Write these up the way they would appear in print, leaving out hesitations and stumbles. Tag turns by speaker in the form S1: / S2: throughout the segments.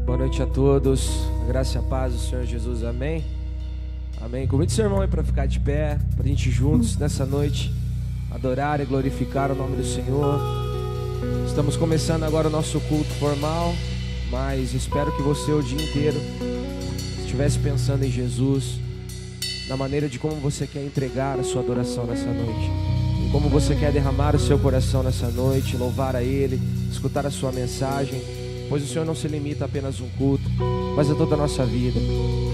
S1: Boa noite a todos, a graça e a paz do Senhor Jesus, amém? Amém. Convide seu irmão aí para ficar de pé, para a gente juntos nessa noite adorar e glorificar o nome do Senhor. Estamos começando agora o nosso culto formal, mas espero que você o dia inteiro estivesse pensando em Jesus, na maneira de como você quer entregar a sua adoração nessa noite, em como você quer derramar o seu coração nessa noite, louvar a Ele, escutar a sua mensagem, pois o Senhor não se limita a apenas um culto, mas a toda a nossa vida.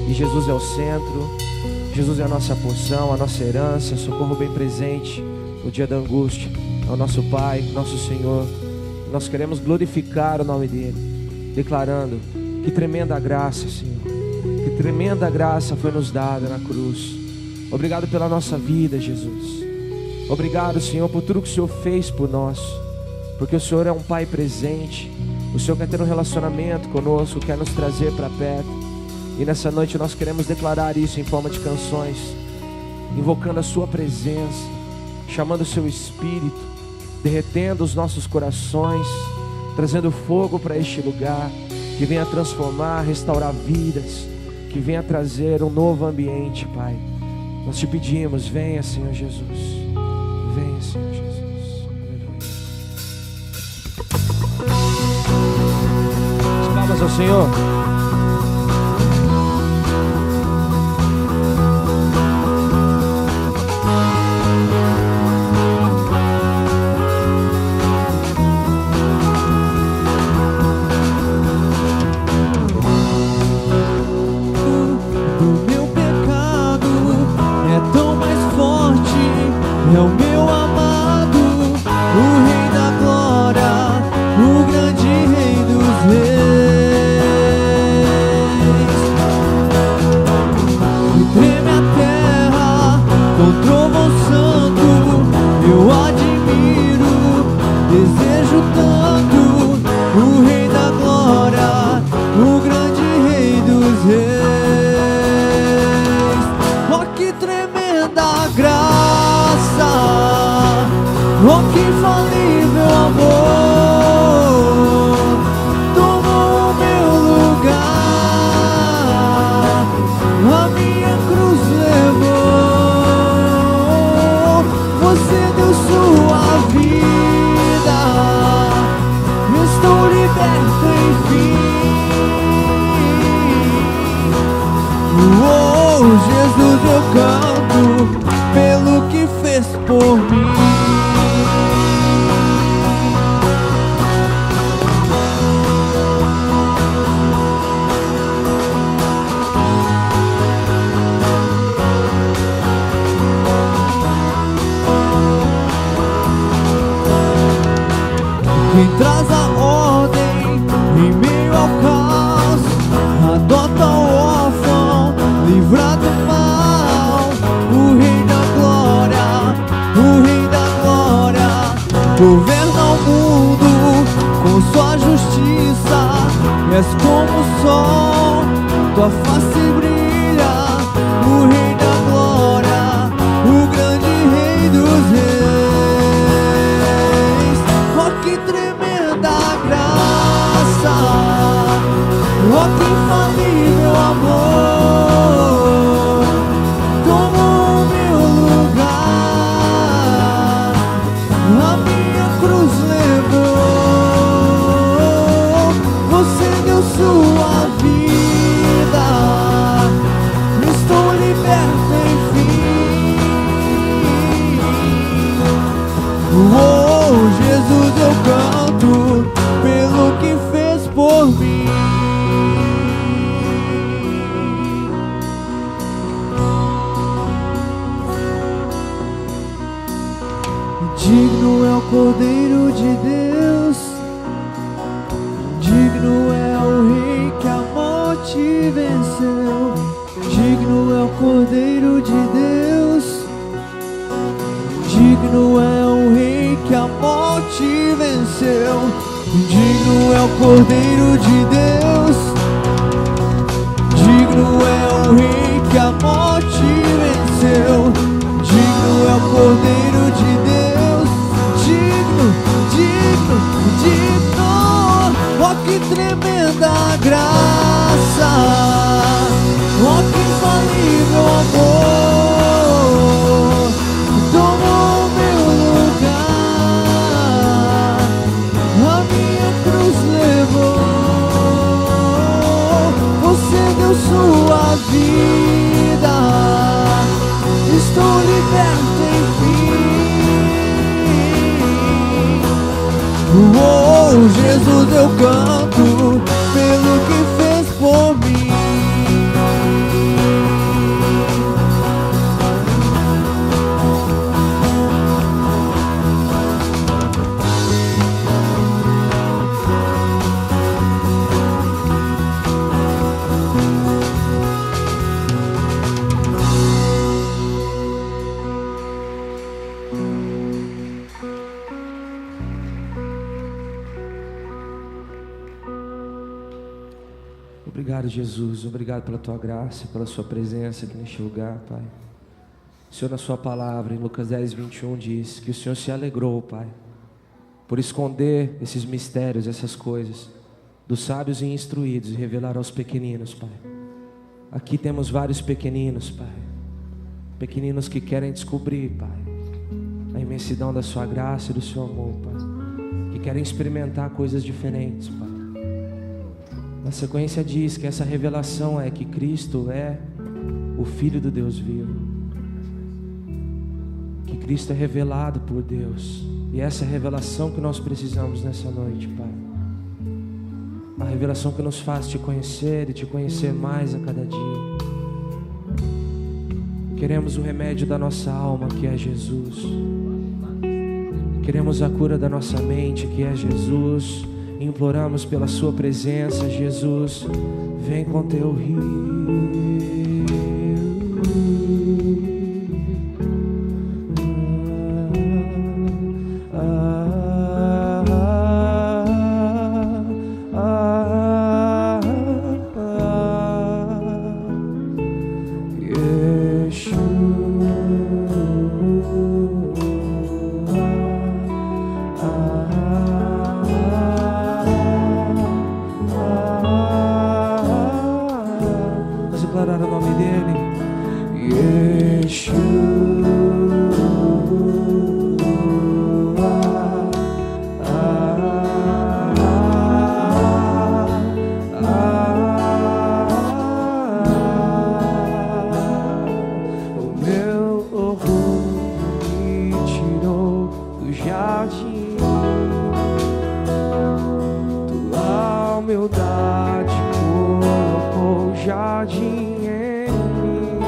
S1: E Jesus é o centro, Jesus é a nossa porção, a nossa herança, socorro bem presente no dia da angústia. É o nosso Pai, nosso Senhor. Nós queremos glorificar o nome dEle, declarando que tremenda graça, Senhor, que tremenda graça foi nos dada na cruz. Obrigado pela nossa vida, Jesus. Obrigado, Senhor, por tudo que o Senhor fez por nós, porque o Senhor é um Pai presente. O Senhor quer ter um relacionamento conosco, quer nos trazer para perto. E nessa noite nós queremos declarar isso em forma de canções, invocando a sua presença, chamando o seu Espírito, derretendo os nossos corações, trazendo fogo para este lugar, que venha transformar, restaurar vidas, que venha trazer um novo ambiente, Pai. Nós te pedimos, venha, Senhor Jesus, venha, Senhor Jesus. Palmas ao Senhor.
S2: O meu pecado é tão mais forte, é o meu amado, o Rei da Glória, o grande Rei dos Reis. Treme a terra com trovão santo, eu admiro, desejo tanto o Rei da Glória, o grande Rei dos Reis. Oh, que tremenda graça, oh, que infalível amor, tomou o meu lugar, a minha cruz levou, você deu sua vida, estou liberto enfim. Oh, Jesus, eu canto pelo que fez por mim. Quem traz a ordem em meio ao caos, adota o órfão, livra do mal. O Rei da Glória, o Rei da Glória, governa o mundo com sua justiça. És como o sol, tua face brilha. O Rei da Glória, o grande Rei dos Reis. Oh, que tremenda graça, oh, que infalível amor, tomou o meu lugar, a minha cruz levou, você deu sua vida, estou liberto enfim. Oh, Jesus, eu canto pelo que fez por mim. Digno é o Cordeiro de Deus, digno é o Rei que a morte venceu. Digno é o Cordeiro de Deus, digno é o Rei que a morte venceu. Digno é o Cordeiro de Deus, digno é o Rei que a morte venceu. Digno é o Cordeiro de Deus, digno, digno, digno. Oh, que tremenda tua graça, ó que infalível amor, tomou meu lugar, a minha cruz levou, você deu sua vida, estou liberto enfim. Oh, Jesus, eu canto pelo que fez por mim.
S1: Obrigado, Jesus, obrigado pela tua graça, pela sua presença aqui neste lugar, Pai. O Senhor, na sua palavra, em Lucas 10, 21, diz que o Senhor se alegrou, Pai, por esconder esses mistérios, essas coisas, dos sábios e instruídos, e revelar aos pequeninos, Pai. Aqui temos vários pequeninos, Pai, pequeninos que querem descobrir, Pai, a imensidão da sua graça e do seu amor, Pai, que querem experimentar coisas diferentes, Pai. Na sequência diz que essa revelação é que Cristo é o Filho do Deus vivo, que Cristo é revelado por Deus, e essa é a revelação que nós precisamos nessa noite, Pai. A revelação que nos faz te conhecer e te conhecer mais a cada dia. Queremos o remédio da nossa alma, que é Jesus. Queremos a cura da nossa mente, que é Jesus. Imploramos pela sua presença, Jesus, vem com teu rio. Declarar o nome dele, Yeshua. O meu orgulho me tirou do jardim, tua humildade colocou o jardim em mim.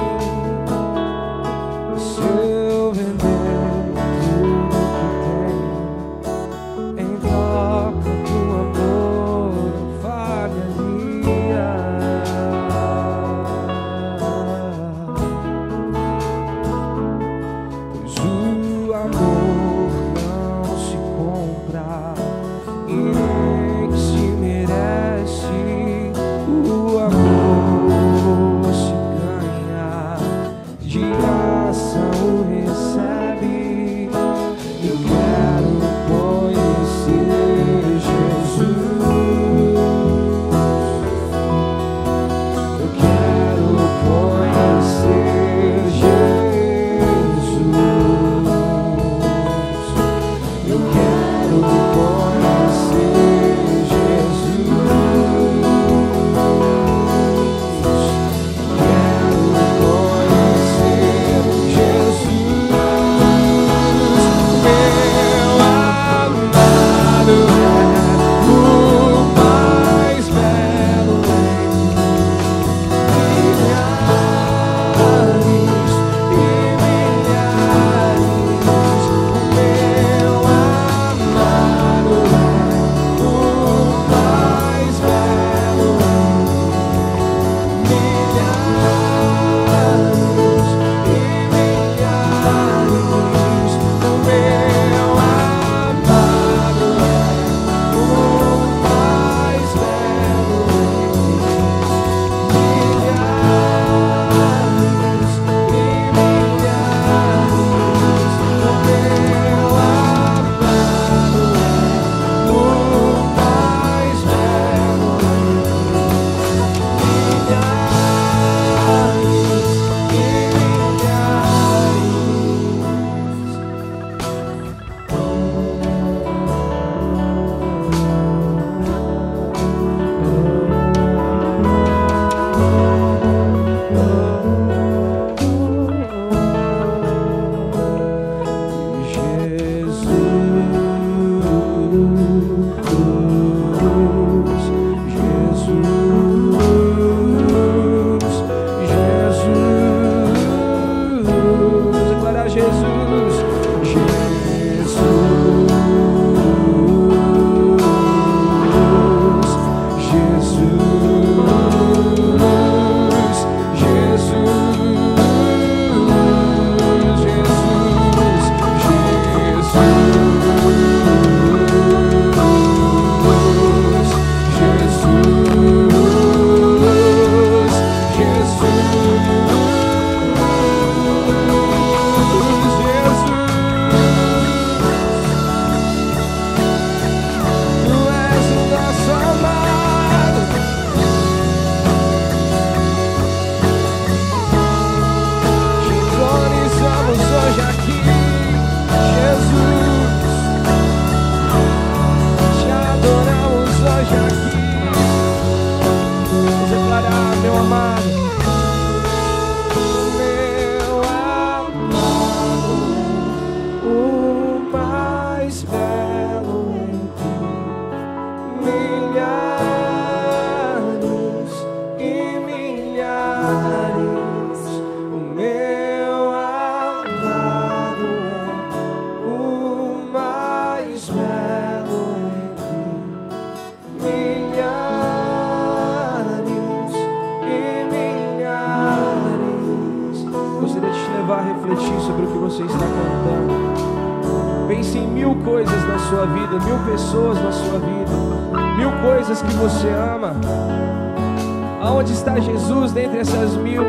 S1: você está cantando. Pense em 1000 coisas na sua vida, 1000 pessoas na sua vida, 1000 coisas que você ama. Aonde está Jesus dentre essas 1000?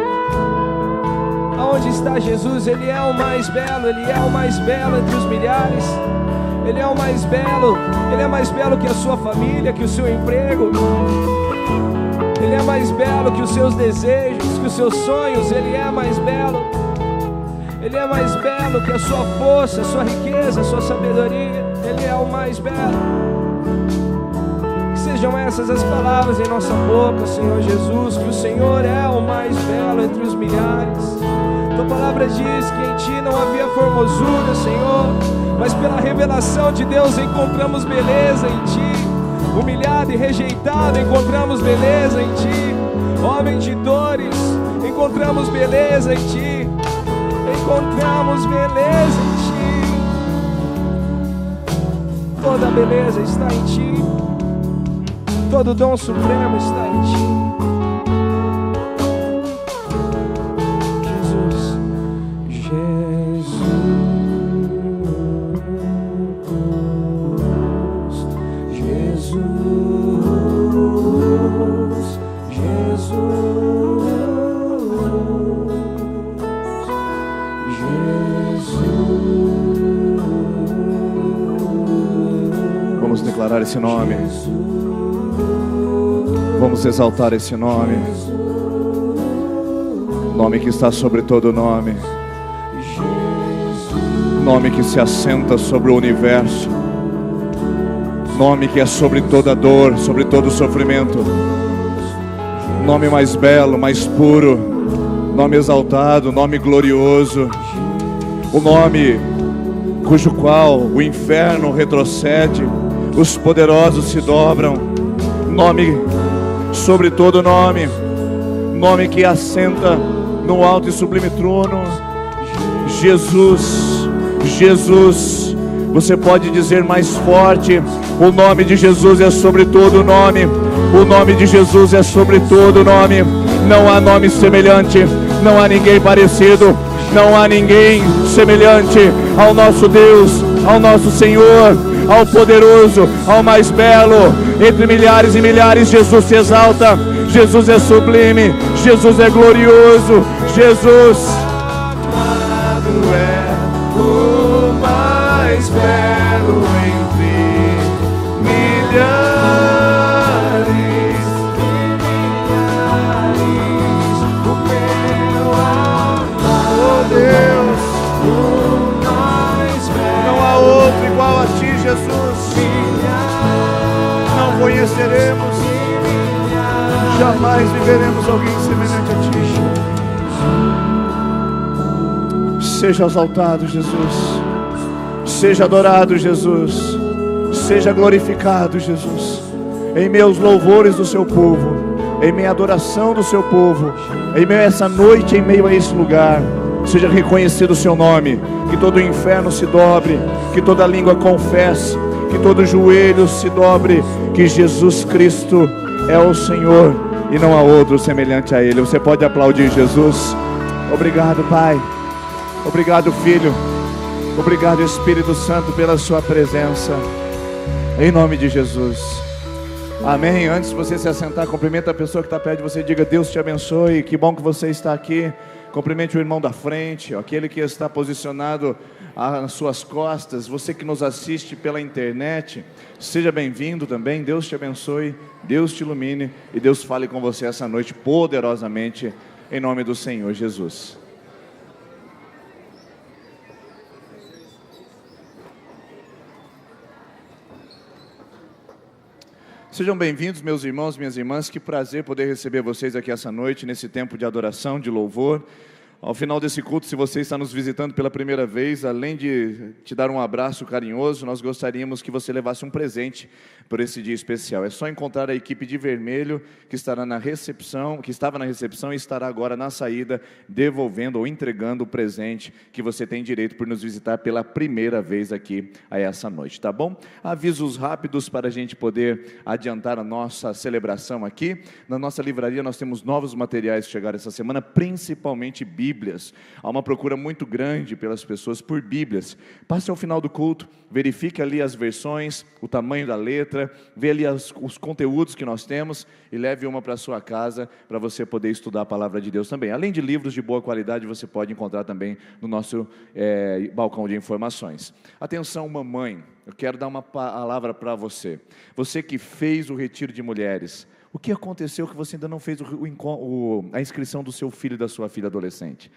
S1: Aonde está Jesus? Ele é o mais belo, Ele é o mais belo entre os milhares. Ele é o mais belo, Ele é mais belo que a sua família, que o seu emprego. Ele é mais belo que os seus desejos, que os seus sonhos. Ele é mais belo. Ele é mais belo que a sua força, a sua riqueza, a sua sabedoria. Ele é o mais belo. Que sejam essas as palavras em nossa boca, Senhor Jesus, que o Senhor é o mais belo entre os milhares. Tua palavra diz que em Ti não havia formosura, Senhor, mas pela revelação de Deus encontramos beleza em Ti. Humilhado e rejeitado, encontramos beleza em Ti. Homem de dores, encontramos beleza em Ti. Encontramos beleza em Ti. Toda beleza está em Ti. Todo dom supremo está em Ti. Jesus,
S3: Vamos declarar esse nome. Vamos exaltar esse nome. Nome que está sobre todo nome. Nome que se assenta sobre o universo. Nome que é sobre toda dor, sobre todo sofrimento. Nome mais belo, mais puro. Nome exaltado, nome glorioso. O nome cujo qual o inferno retrocede, os poderosos se dobram. Nome sobre todo nome. Nome que assenta no alto e sublime trono. Jesus, Jesus. Você pode dizer mais forte: o nome de Jesus é sobre todo nome. O nome de Jesus é sobre todo nome. Não há nome semelhante, não há ninguém parecido, não há ninguém semelhante ao nosso Deus, ao nosso Senhor, ao poderoso, ao mais belo. Entre milhares e milhares, Jesus se exalta. Jesus é sublime, Jesus é glorioso. Jesus é o mais belo entre milhares. O meu amor, Deus, o mais belo. Não há outro igual a Ti, Jesus. Não conheceremos, jamais viveremos alguém semelhante a Ti. Seja exaltado, Jesus. Seja adorado, Jesus. Seja glorificado, Jesus. Em meus louvores do Seu povo, em minha adoração do Seu povo, em meio a essa noite, em meio a esse lugar, seja reconhecido o Seu nome. Que todo o inferno se dobre, que toda língua confesse, que todo joelho se dobre, que Jesus Cristo é o Senhor e não há outro semelhante a Ele. Você pode aplaudir Jesus. Obrigado, Pai. Obrigado, Filho. Obrigado, Espírito Santo, pela Sua presença. Em nome de Jesus. Amém. Antes de você se assentar, cumprimenta a pessoa que está perto de você. Diga: Deus te abençoe. Que bom que você está aqui. Cumprimente o irmão da frente, aquele que está posicionado às suas costas. Você que nos assiste pela internet, seja bem-vindo também. Deus te abençoe, Deus te ilumine e Deus fale com você essa noite poderosamente, em nome do Senhor Jesus. Sejam bem-vindos, meus irmãos, minhas irmãs. Que prazer poder receber vocês aqui essa noite, nesse tempo de adoração, de louvor. Ao final desse culto, se você está nos visitando pela primeira vez, além de te dar um abraço carinhoso, nós gostaríamos que você levasse um presente por esse dia especial. É só encontrar a equipe de vermelho que estará na recepção, que estava na recepção e estará agora na saída, devolvendo ou entregando o presente que você tem direito por nos visitar pela primeira vez aqui a essa noite, tá bom? Avisos rápidos para a gente poder adiantar a nossa celebração aqui. Na nossa livraria nós temos novos materiais que chegaram essa semana, principalmente bíblicos. Bíblias. Há uma procura muito grande pelas pessoas por Bíblias. Passe ao final do culto, verifique ali as versões, o tamanho da letra, vê ali os conteúdos que nós temos e leve uma para a sua casa para você poder estudar a palavra de Deus também. Além de livros de boa qualidade, você pode encontrar também no nosso balcão de informações. Atenção, mamãe, eu quero dar uma palavra para você. Você que fez o retiro de mulheres, o que aconteceu que você ainda não fez a inscrição do seu filho e da sua filha adolescente?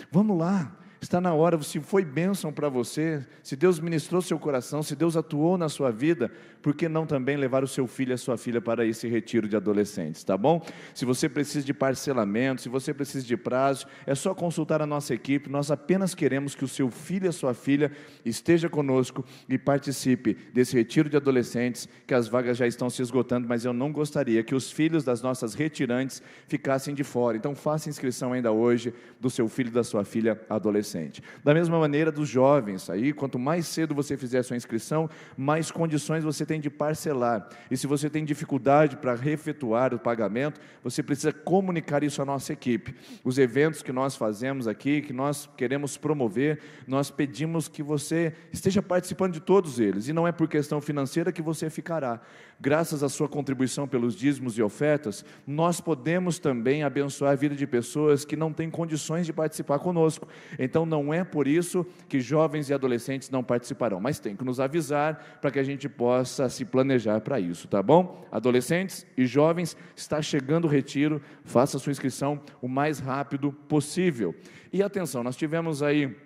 S3: Vamos lá, está na hora. Se foi bênção para você, se Deus ministrou seu coração, se Deus atuou na sua vida, por que não também levar o seu filho e a sua filha para esse retiro de adolescentes, tá bom? Se você precisa de parcelamento, se você precisa de prazo, é só consultar a nossa equipe. Nós apenas queremos que o seu filho e a sua filha esteja conosco e participe desse retiro de adolescentes, que as vagas já estão se esgotando, mas eu não gostaria que os filhos das nossas retirantes ficassem de fora. Então faça inscrição ainda hoje do seu filho e da sua filha adolescente. Da mesma maneira dos jovens, aí quanto mais cedo você fizer a sua inscrição, mais condições você tem de parcelar. E se você tem dificuldade para efetuar o pagamento, você precisa comunicar isso à nossa equipe. Os eventos que nós fazemos aqui, que nós queremos promover, nós pedimos que você esteja participando de todos eles, e não é por questão financeira que você ficará. Graças à sua contribuição pelos dízimos e ofertas, nós podemos também abençoar a vida de pessoas que não têm condições de participar conosco. Então não é por isso que jovens e adolescentes não participarão, mas tem que nos avisar para que a gente possa se planejar para isso, tá bom? Adolescentes e jovens, está chegando o retiro, faça a sua inscrição o mais rápido possível. E atenção, nós tivemos aí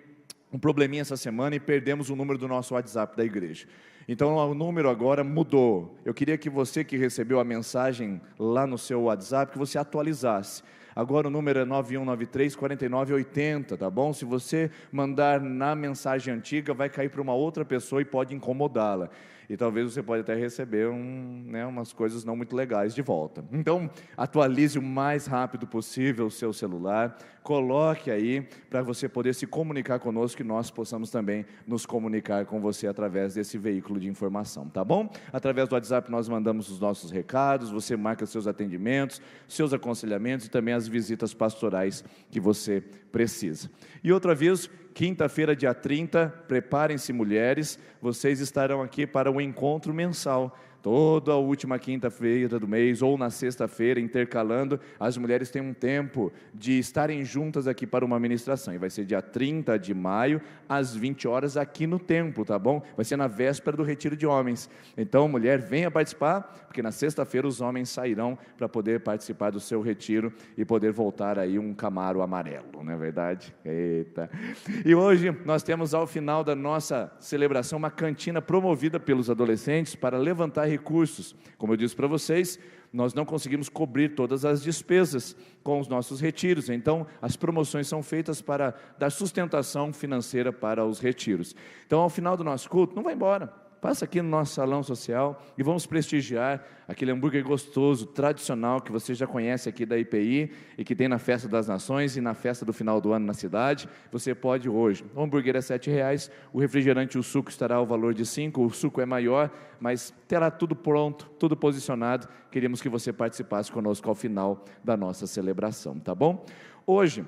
S3: um probleminha essa semana e perdemos o número do nosso WhatsApp da igreja. Então o número agora mudou. Eu queria que você que recebeu a mensagem lá no seu WhatsApp, que você atualizasse. Agora o número é 9193-4980, tá bom? Se você mandar na mensagem antiga, vai cair para uma outra pessoa e pode incomodá-la. E talvez você pode até receber umas coisas não muito legais de volta. Então, atualize o mais rápido possível o seu celular, coloque aí para você poder se comunicar conosco e nós possamos também nos comunicar com você através desse veículo de informação, tá bom? Através do WhatsApp nós mandamos os nossos recados, você marca seus atendimentos, seus aconselhamentos e também as visitas pastorais que você precisa. E outro aviso, quinta-feira, dia 30, preparem-se mulheres, vocês estarão aqui para o encontro mensal. Toda a última quinta-feira do mês, ou na sexta-feira, intercalando, as mulheres têm um tempo de estarem juntas aqui para uma ministração. E vai ser dia 30 de maio, às 20 horas, aqui no templo, tá bom? Vai ser na véspera do retiro de homens. Então, mulher, venha participar, porque na sexta-feira os homens sairão para poder participar do seu retiro e poder voltar aí um Camaro amarelo, não é verdade? Eita! E hoje nós temos ao final da nossa celebração uma cantina promovida pelos adolescentes para levantar recursos. Como eu disse para vocês, nós não conseguimos cobrir todas as despesas com os nossos retiros, então as promoções são feitas para dar sustentação financeira para os retiros. Então ao final do nosso culto, não vai embora, passa aqui no nosso salão social e vamos prestigiar aquele hambúrguer gostoso, tradicional, que você já conhece aqui da IPI e que tem na Festa das Nações e na festa do final do ano na cidade. Você pode hoje, o hambúrguer é R$7, o refrigerante e o suco estará ao valor de R$5, o suco é maior, mas terá tudo pronto, tudo posicionado. Queríamos que você participasse conosco ao final da nossa celebração, tá bom? Hoje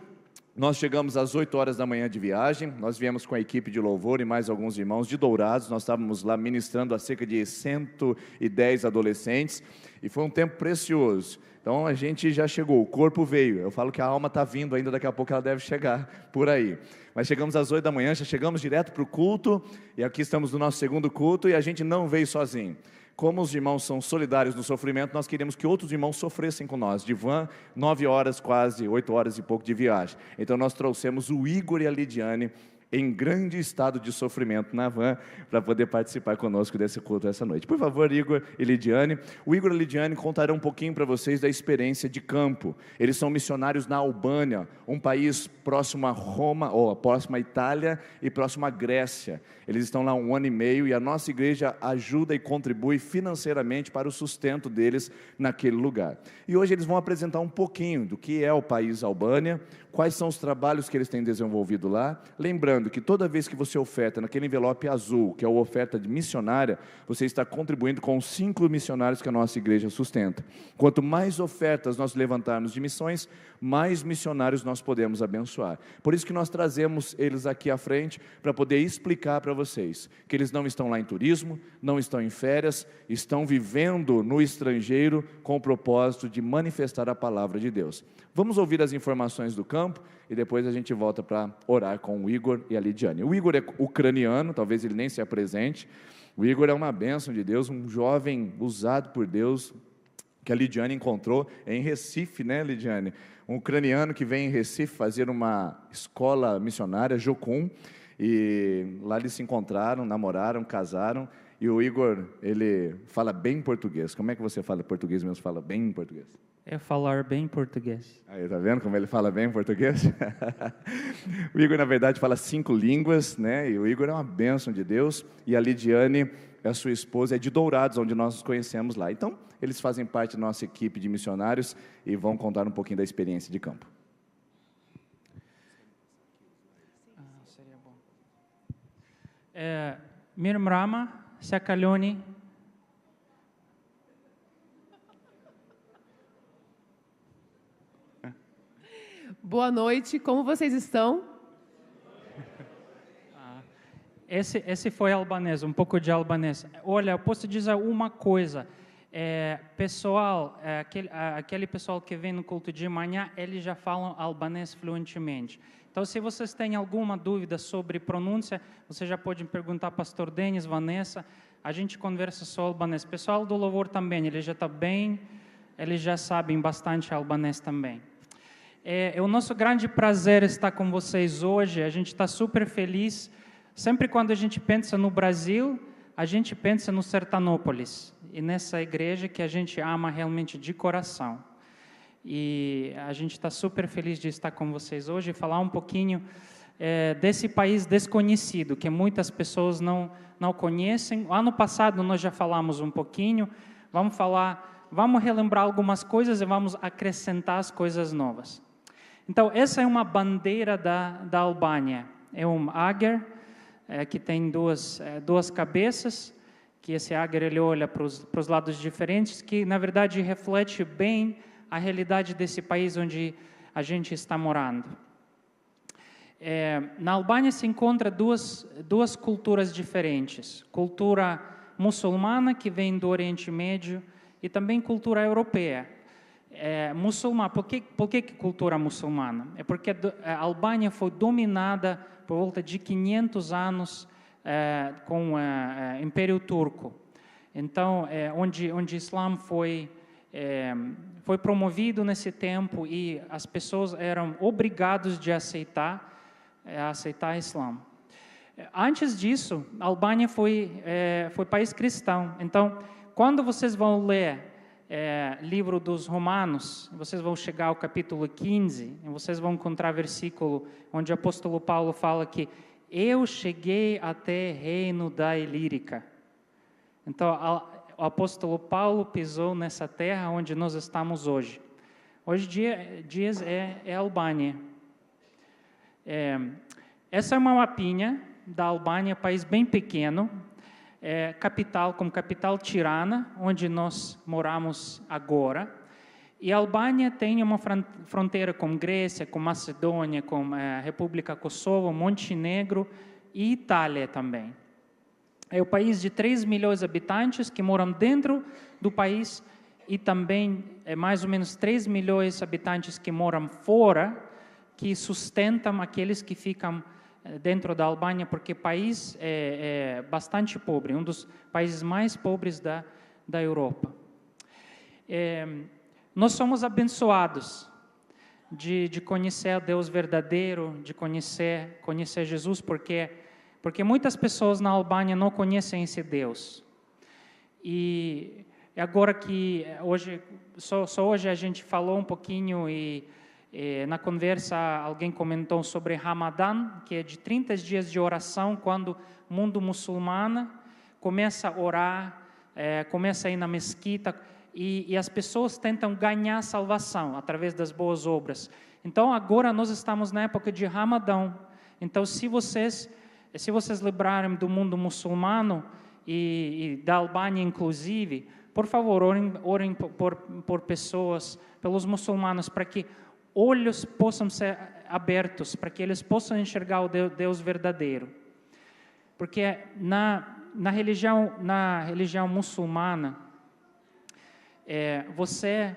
S3: nós chegamos às 8 horas da manhã de viagem, nós viemos com a equipe de louvor e mais alguns irmãos de Dourados, nós estávamos lá ministrando a cerca de 110 adolescentes, e foi um tempo precioso. Então a gente já chegou, o corpo veio, eu falo que a alma está vindo ainda, daqui a pouco ela deve chegar por aí. Mas chegamos às 8 da manhã, já chegamos direto para o culto, e aqui estamos no nosso segundo culto, e a gente não veio sozinho. Como os irmãos são solidários no sofrimento, nós queríamos que outros irmãos sofressem com nós. De van, 9 horas, quase 8 horas e pouco de viagem. Então nós trouxemos o Igor e a Lidiane em grande estado de sofrimento na van, para poder participar conosco desse culto essa noite. Por favor, Igor e Lidiane. O Igor e a Lidiane contarão um pouquinho para vocês da experiência de campo. Eles são missionários na Albânia, um país próximo a Roma, ou próximo à Itália e próximo à Grécia. Eles estão lá 1 ano e meio, e a nossa igreja ajuda e contribui financeiramente para o sustento deles naquele lugar. E hoje eles vão apresentar um pouquinho do que é o país Albânia, quais são os trabalhos que eles têm desenvolvido lá. Lembrando lembrando que toda vez que você oferta naquele envelope azul, que é a oferta de missionária, você está contribuindo com os 5 missionários que a nossa igreja sustenta. Quanto mais ofertas nós levantarmos de missões, mais missionários nós podemos abençoar. Por isso que nós trazemos eles aqui à frente, para poder explicar para vocês que eles não estão lá em turismo, não estão em férias, estão vivendo no estrangeiro com o propósito de manifestar a palavra de Deus. Vamos ouvir as informações do campo e depois a gente volta para orar com o Igor e a Lidiane. O Igor é ucraniano, talvez ele nem se apresente. O Igor é uma bênção de Deus, um jovem usado por Deus, que a Lidiane encontrou em Recife, né, Lidiane? Um ucraniano que vem em Recife fazer uma escola missionária, Jocum, e lá eles se encontraram, namoraram, casaram, e o Igor, ele fala bem português. Como é que você fala português mesmo? Fala bem português?
S4: É falar bem português.
S3: Aí, tá vendo como ele fala bem português? O Igor, na verdade, fala 5 línguas, né? E o Igor é uma bênção de Deus, e a Lidiane, a sua esposa, é de Dourados, onde nós nos conhecemos lá. Então, eles fazem parte da nossa equipe de missionários e vão contar um pouquinho da experiência de campo.
S4: Seria bom. Mirmrama, Sakaloni.
S5: Boa noite, como vocês estão?
S4: Esse foi albanês, um pouco de albanês. Olha, eu posso dizer uma coisa. Pessoal, aquele pessoal que vem no culto de manhã, eles já falam albanês fluentemente. Então, se vocês têm alguma dúvida sobre pronúncia, você já pode perguntar pastor Denis, Vanessa. A gente conversa só albanês. Pessoal do louvor também, ele já está bem, eles já sabem bastante albanês também. É o nosso grande prazer estar com vocês hoje. A gente está super feliz. Sempre quando a gente pensa no Brasil, a gente pensa no Sertanópolis, e nessa igreja que a gente ama realmente de coração. E a gente está super feliz de estar com vocês hoje e falar um pouquinho desse país desconhecido, que muitas pessoas não conhecem. Ano passado nós já falamos um pouquinho, vamos relembrar algumas coisas e vamos acrescentar as coisas novas. Então, essa é uma bandeira da Albânia, é um águia, que tem duas cabeças, que esse águia ele olha para os lados diferentes, que na verdade reflete bem a realidade desse país onde a gente está morando. Na Albânia se encontra duas culturas diferentes, cultura muçulmana, que vem do Oriente Médio, e também cultura europeia. Muçulmana, por que cultura muçulmana? É porque a Albânia foi dominada por volta de 500 anos com o Império Turco. Então, onde o Islã foi promovido nesse tempo e as pessoas eram obrigadas de aceitar Islã. Antes disso, a Albânia foi país cristão. Então, quando vocês vão ler livro dos Romanos, vocês vão chegar ao capítulo 15, e vocês vão encontrar versículo onde o apóstolo Paulo fala que eu cheguei até reino da Ilírica. Então, o apóstolo Paulo pisou nessa terra onde nós estamos hoje. Hoje dias é Albânia. Essa é uma mapinha da Albânia, país bem pequeno, capital Tirana, onde nós moramos agora. E a Albânia tem uma fronteira com Grécia, com Macedônia, com a República Kosovo, Montenegro e Itália também. É um país de 3 milhões de habitantes que moram dentro do país e também mais ou menos 3 milhões de habitantes que moram fora, que sustentam aqueles que ficam dentro da Albânia, porque o país é bastante pobre, um dos países mais pobres da Europa. Nós somos abençoados de conhecer Deus verdadeiro, de conhecer Jesus, porque muitas pessoas na Albânia não conhecem esse Deus. E agora que só hoje a gente falou um pouquinho e na conversa alguém comentou sobre Ramadã, que é de 30 dias de oração, quando o mundo muçulmano começa a orar, começa a ir na mesquita, e as pessoas tentam ganhar salvação através das boas obras. Então agora nós estamos na época de Ramadã, Então, se vocês lembrarem do mundo muçulmano e da Albânia, inclusive, por favor, orem por pessoas, pelos muçulmanos, para que olhos possam ser abertos, para que eles possam enxergar o Deus verdadeiro. Porque na religião muçulmana, você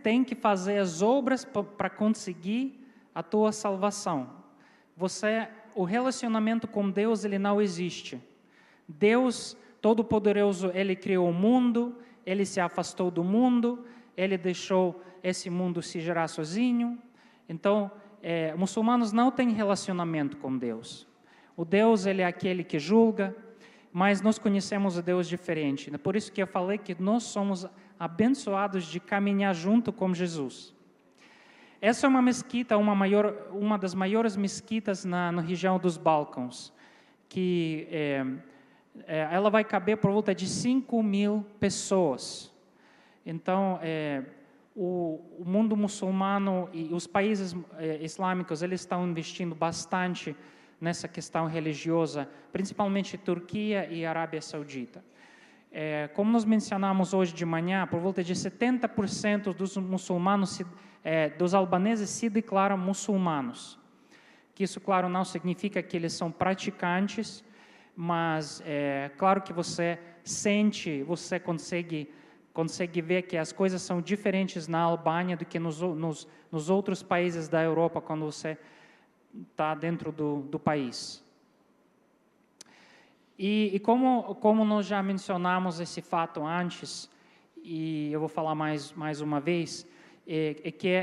S4: tem que fazer as obras para conseguir a tua salvação. O relacionamento com Deus, ele não existe. Deus Todo-Poderoso, Ele criou o mundo, Ele se afastou do mundo, Ele deixou esse mundo se gerar sozinho. Então, muçulmanos não têm relacionamento com Deus. O Deus, Ele é aquele que julga, mas nós conhecemos o Deus diferente. Por isso que eu falei que nós somos abençoados de caminhar junto com Jesus. Essa é uma mesquita, uma das maiores mesquitas na região dos Balcãs, que ela vai caber por volta de 5.000 pessoas. Então, o mundo muçulmano e os países islâmicos, eles estão investindo bastante nessa questão religiosa, principalmente Turquia e Arábia Saudita. Como nós mencionamos hoje de manhã, por volta de 70% dos muçulmanos, dos albaneses, se declaram muçulmanos. Que isso, claro, não significa que eles são praticantes, mas claro que você consegue ver que as coisas são diferentes na Albânia do que nos outros países da Europa, quando você está dentro do país. E como nós já mencionamos esse fato antes, e eu vou falar mais uma vez, que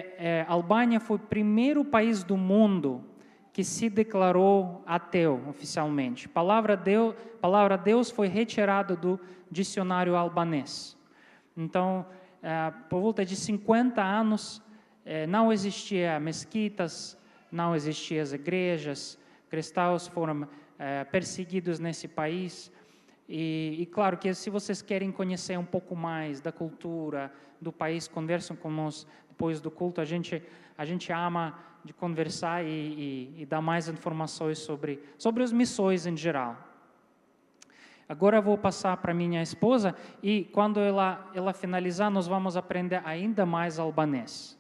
S4: a Albânia foi o primeiro país do mundo que se declarou ateu oficialmente. A palavra Deus foi retirada do dicionário albanês. Então, por volta de 50 anos, não existia mesquitas, não existiam as igrejas, cristãos foram perseguidos nesse país. E claro que se vocês querem conhecer um pouco mais da cultura do país, conversam com nós depois do culto. A gente ama de conversar e dar mais informações sobre as missões em geral. Agora eu vou passar para minha esposa e quando ela finalizar, nós vamos aprender ainda mais albanês.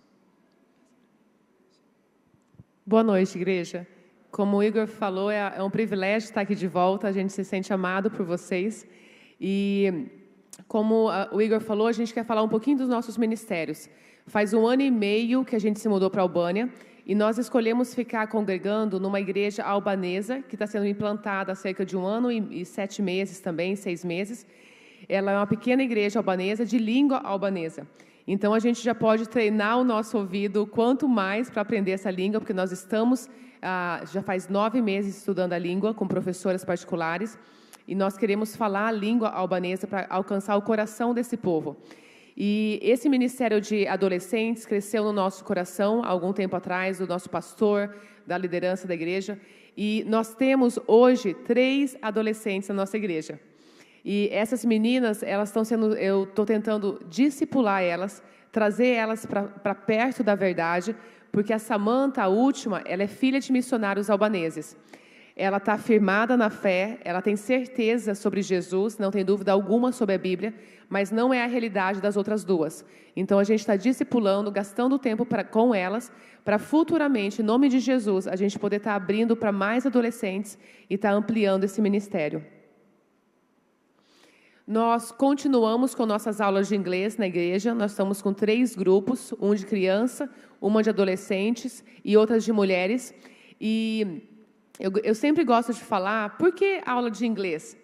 S5: Boa noite, igreja. Como o Igor falou, é um privilégio estar aqui de volta, a gente se sente amado por vocês. E como o Igor falou, a gente quer falar um pouquinho dos nossos ministérios. Faz 1 ano e meio que a gente se mudou para a Albânia e nós escolhemos ficar congregando numa igreja albanesa que está sendo implantada há cerca de 1 ano e 7 meses também, 6 meses. Ela é uma pequena igreja albanesa de língua albanesa. Então, a gente já pode treinar o nosso ouvido quanto mais para aprender essa língua, porque nós estamos, já faz 9 meses estudando a língua com professoras particulares, e nós queremos falar a língua albanesa para alcançar o coração desse povo. E esse ministério de adolescentes cresceu no nosso coração há algum tempo atrás, do nosso pastor, da liderança da igreja, e nós temos hoje 3 adolescentes na nossa igreja. E essas meninas, elas estão sendo, eu estou tentando discipular elas, trazer elas para perto da verdade, porque a Samantha, a última, ela é filha de missionários albaneses. Ela está firmada na fé, ela tem certeza sobre Jesus, não tem dúvida alguma sobre a Bíblia, mas não é a realidade das outras 2. Então, a gente está discipulando, gastando tempo com elas, para futuramente, em nome de Jesus, a gente poder estar abrindo para mais adolescentes e estar ampliando esse ministério. Nós continuamos com nossas aulas de inglês na igreja. Nós estamos com 3 grupos, um de criança, uma de adolescentes e outras de mulheres. E eu sempre gosto de falar, por que aula de inglês?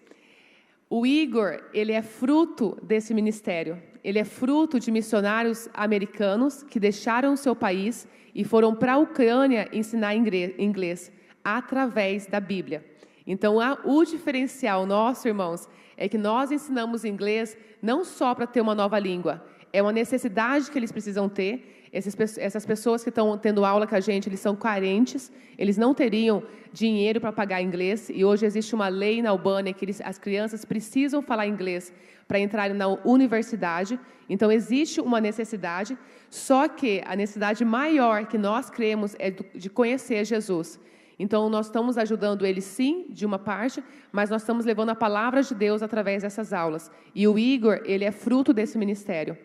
S5: O Igor, ele é fruto desse ministério. Ele é fruto de missionários americanos que deixaram o seu país e foram para a Ucrânia ensinar inglês através da Bíblia. Então, o diferencial nosso, irmãos, é que nós ensinamos inglês não só para ter uma nova língua, é uma necessidade que eles precisam ter. Essas pessoas que estão tendo aula com a gente, eles são carentes, eles não teriam dinheiro para pagar inglês, e hoje existe uma lei na Albânia que as crianças precisam falar inglês para entrarem na universidade. Então, existe uma necessidade, só que a necessidade maior que nós cremos é de conhecer Jesus. Então, nós estamos ajudando eles, sim, de uma parte, mas nós estamos levando a palavra de Deus através dessas aulas. E o Igor, ele é fruto desse ministério.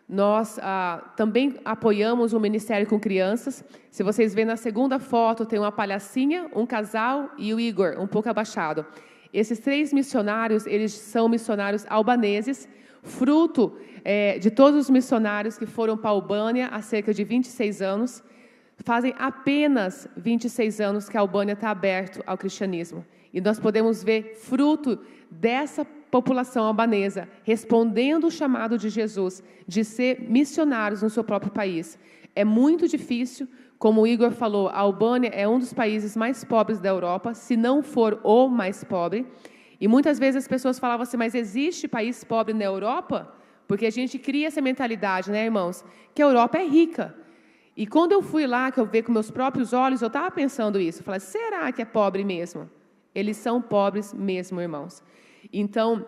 S5: Nós também apoiamos o ministério com crianças. Se vocês verem na segunda foto, tem uma palhacinha, um casal e o Igor, um pouco abaixado. Esses 3 missionários, eles são missionários albaneses, fruto de todos os missionários que foram para a Albânia há cerca de 26 anos. Fazem apenas 26 anos que a Albânia está aberta ao cristianismo. E nós podemos ver fruto dessa população albanesa respondendo o chamado de Jesus de ser missionários no seu próprio país. É muito difícil, como o Igor falou, a Albânia é um dos países mais pobres da Europa, se não for o mais pobre. E muitas vezes as pessoas falavam assim, mas existe país pobre na Europa? Porque a gente cria essa mentalidade, né, irmãos? Que a Europa é rica. E quando eu fui lá, que eu vi com meus próprios olhos, eu estava pensando isso. Eu falei, será que é pobre mesmo? Eles são pobres mesmo, irmãos. Então,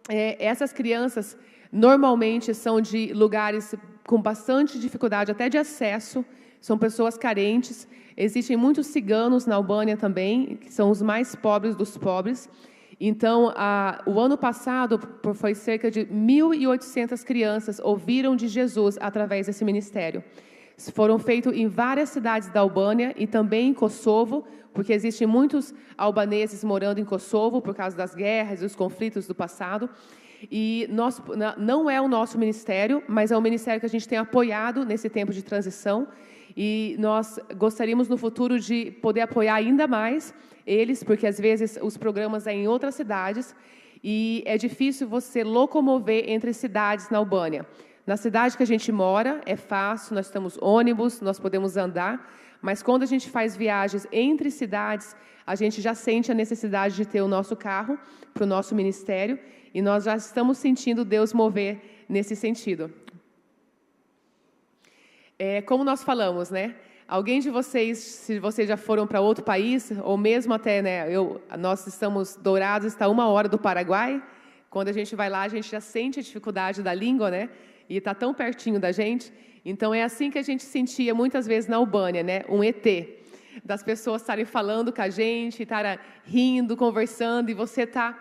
S5: essas crianças normalmente são de lugares com bastante dificuldade, até de acesso, são pessoas carentes. Existem muitos ciganos na Albânia também, que são os mais pobres dos pobres. Então, o ano passado, foi cerca de 1.800 crianças ouviram de Jesus através desse ministério. Foram feitos em várias cidades da Albânia e também em Kosovo, porque existem muitos albaneses morando em Kosovo por causa das guerras e dos conflitos do passado. E não é o nosso ministério, mas é um ministério que a gente tem apoiado nesse tempo de transição. E nós gostaríamos no futuro de poder apoiar ainda mais eles, porque às vezes os programas são em outras cidades e é difícil você locomover entre cidades na Albânia. Na cidade que a gente mora, é fácil, nós temos ônibus, nós podemos andar, mas quando a gente faz viagens entre cidades, a gente já sente a necessidade de ter o nosso carro para o nosso ministério, e nós já estamos sentindo Deus mover nesse sentido. Como nós falamos, né? Alguém de vocês, se vocês já foram para outro país, ou mesmo até, né, nós estamos Dourados, está 1 hora do Paraguai, quando a gente vai lá, a gente já sente a dificuldade da língua, né? E está tão pertinho da gente. Então, é assim que a gente sentia muitas vezes na Albânia, né? Um ET. Das pessoas estarem falando com a gente, estarem rindo, conversando, e você está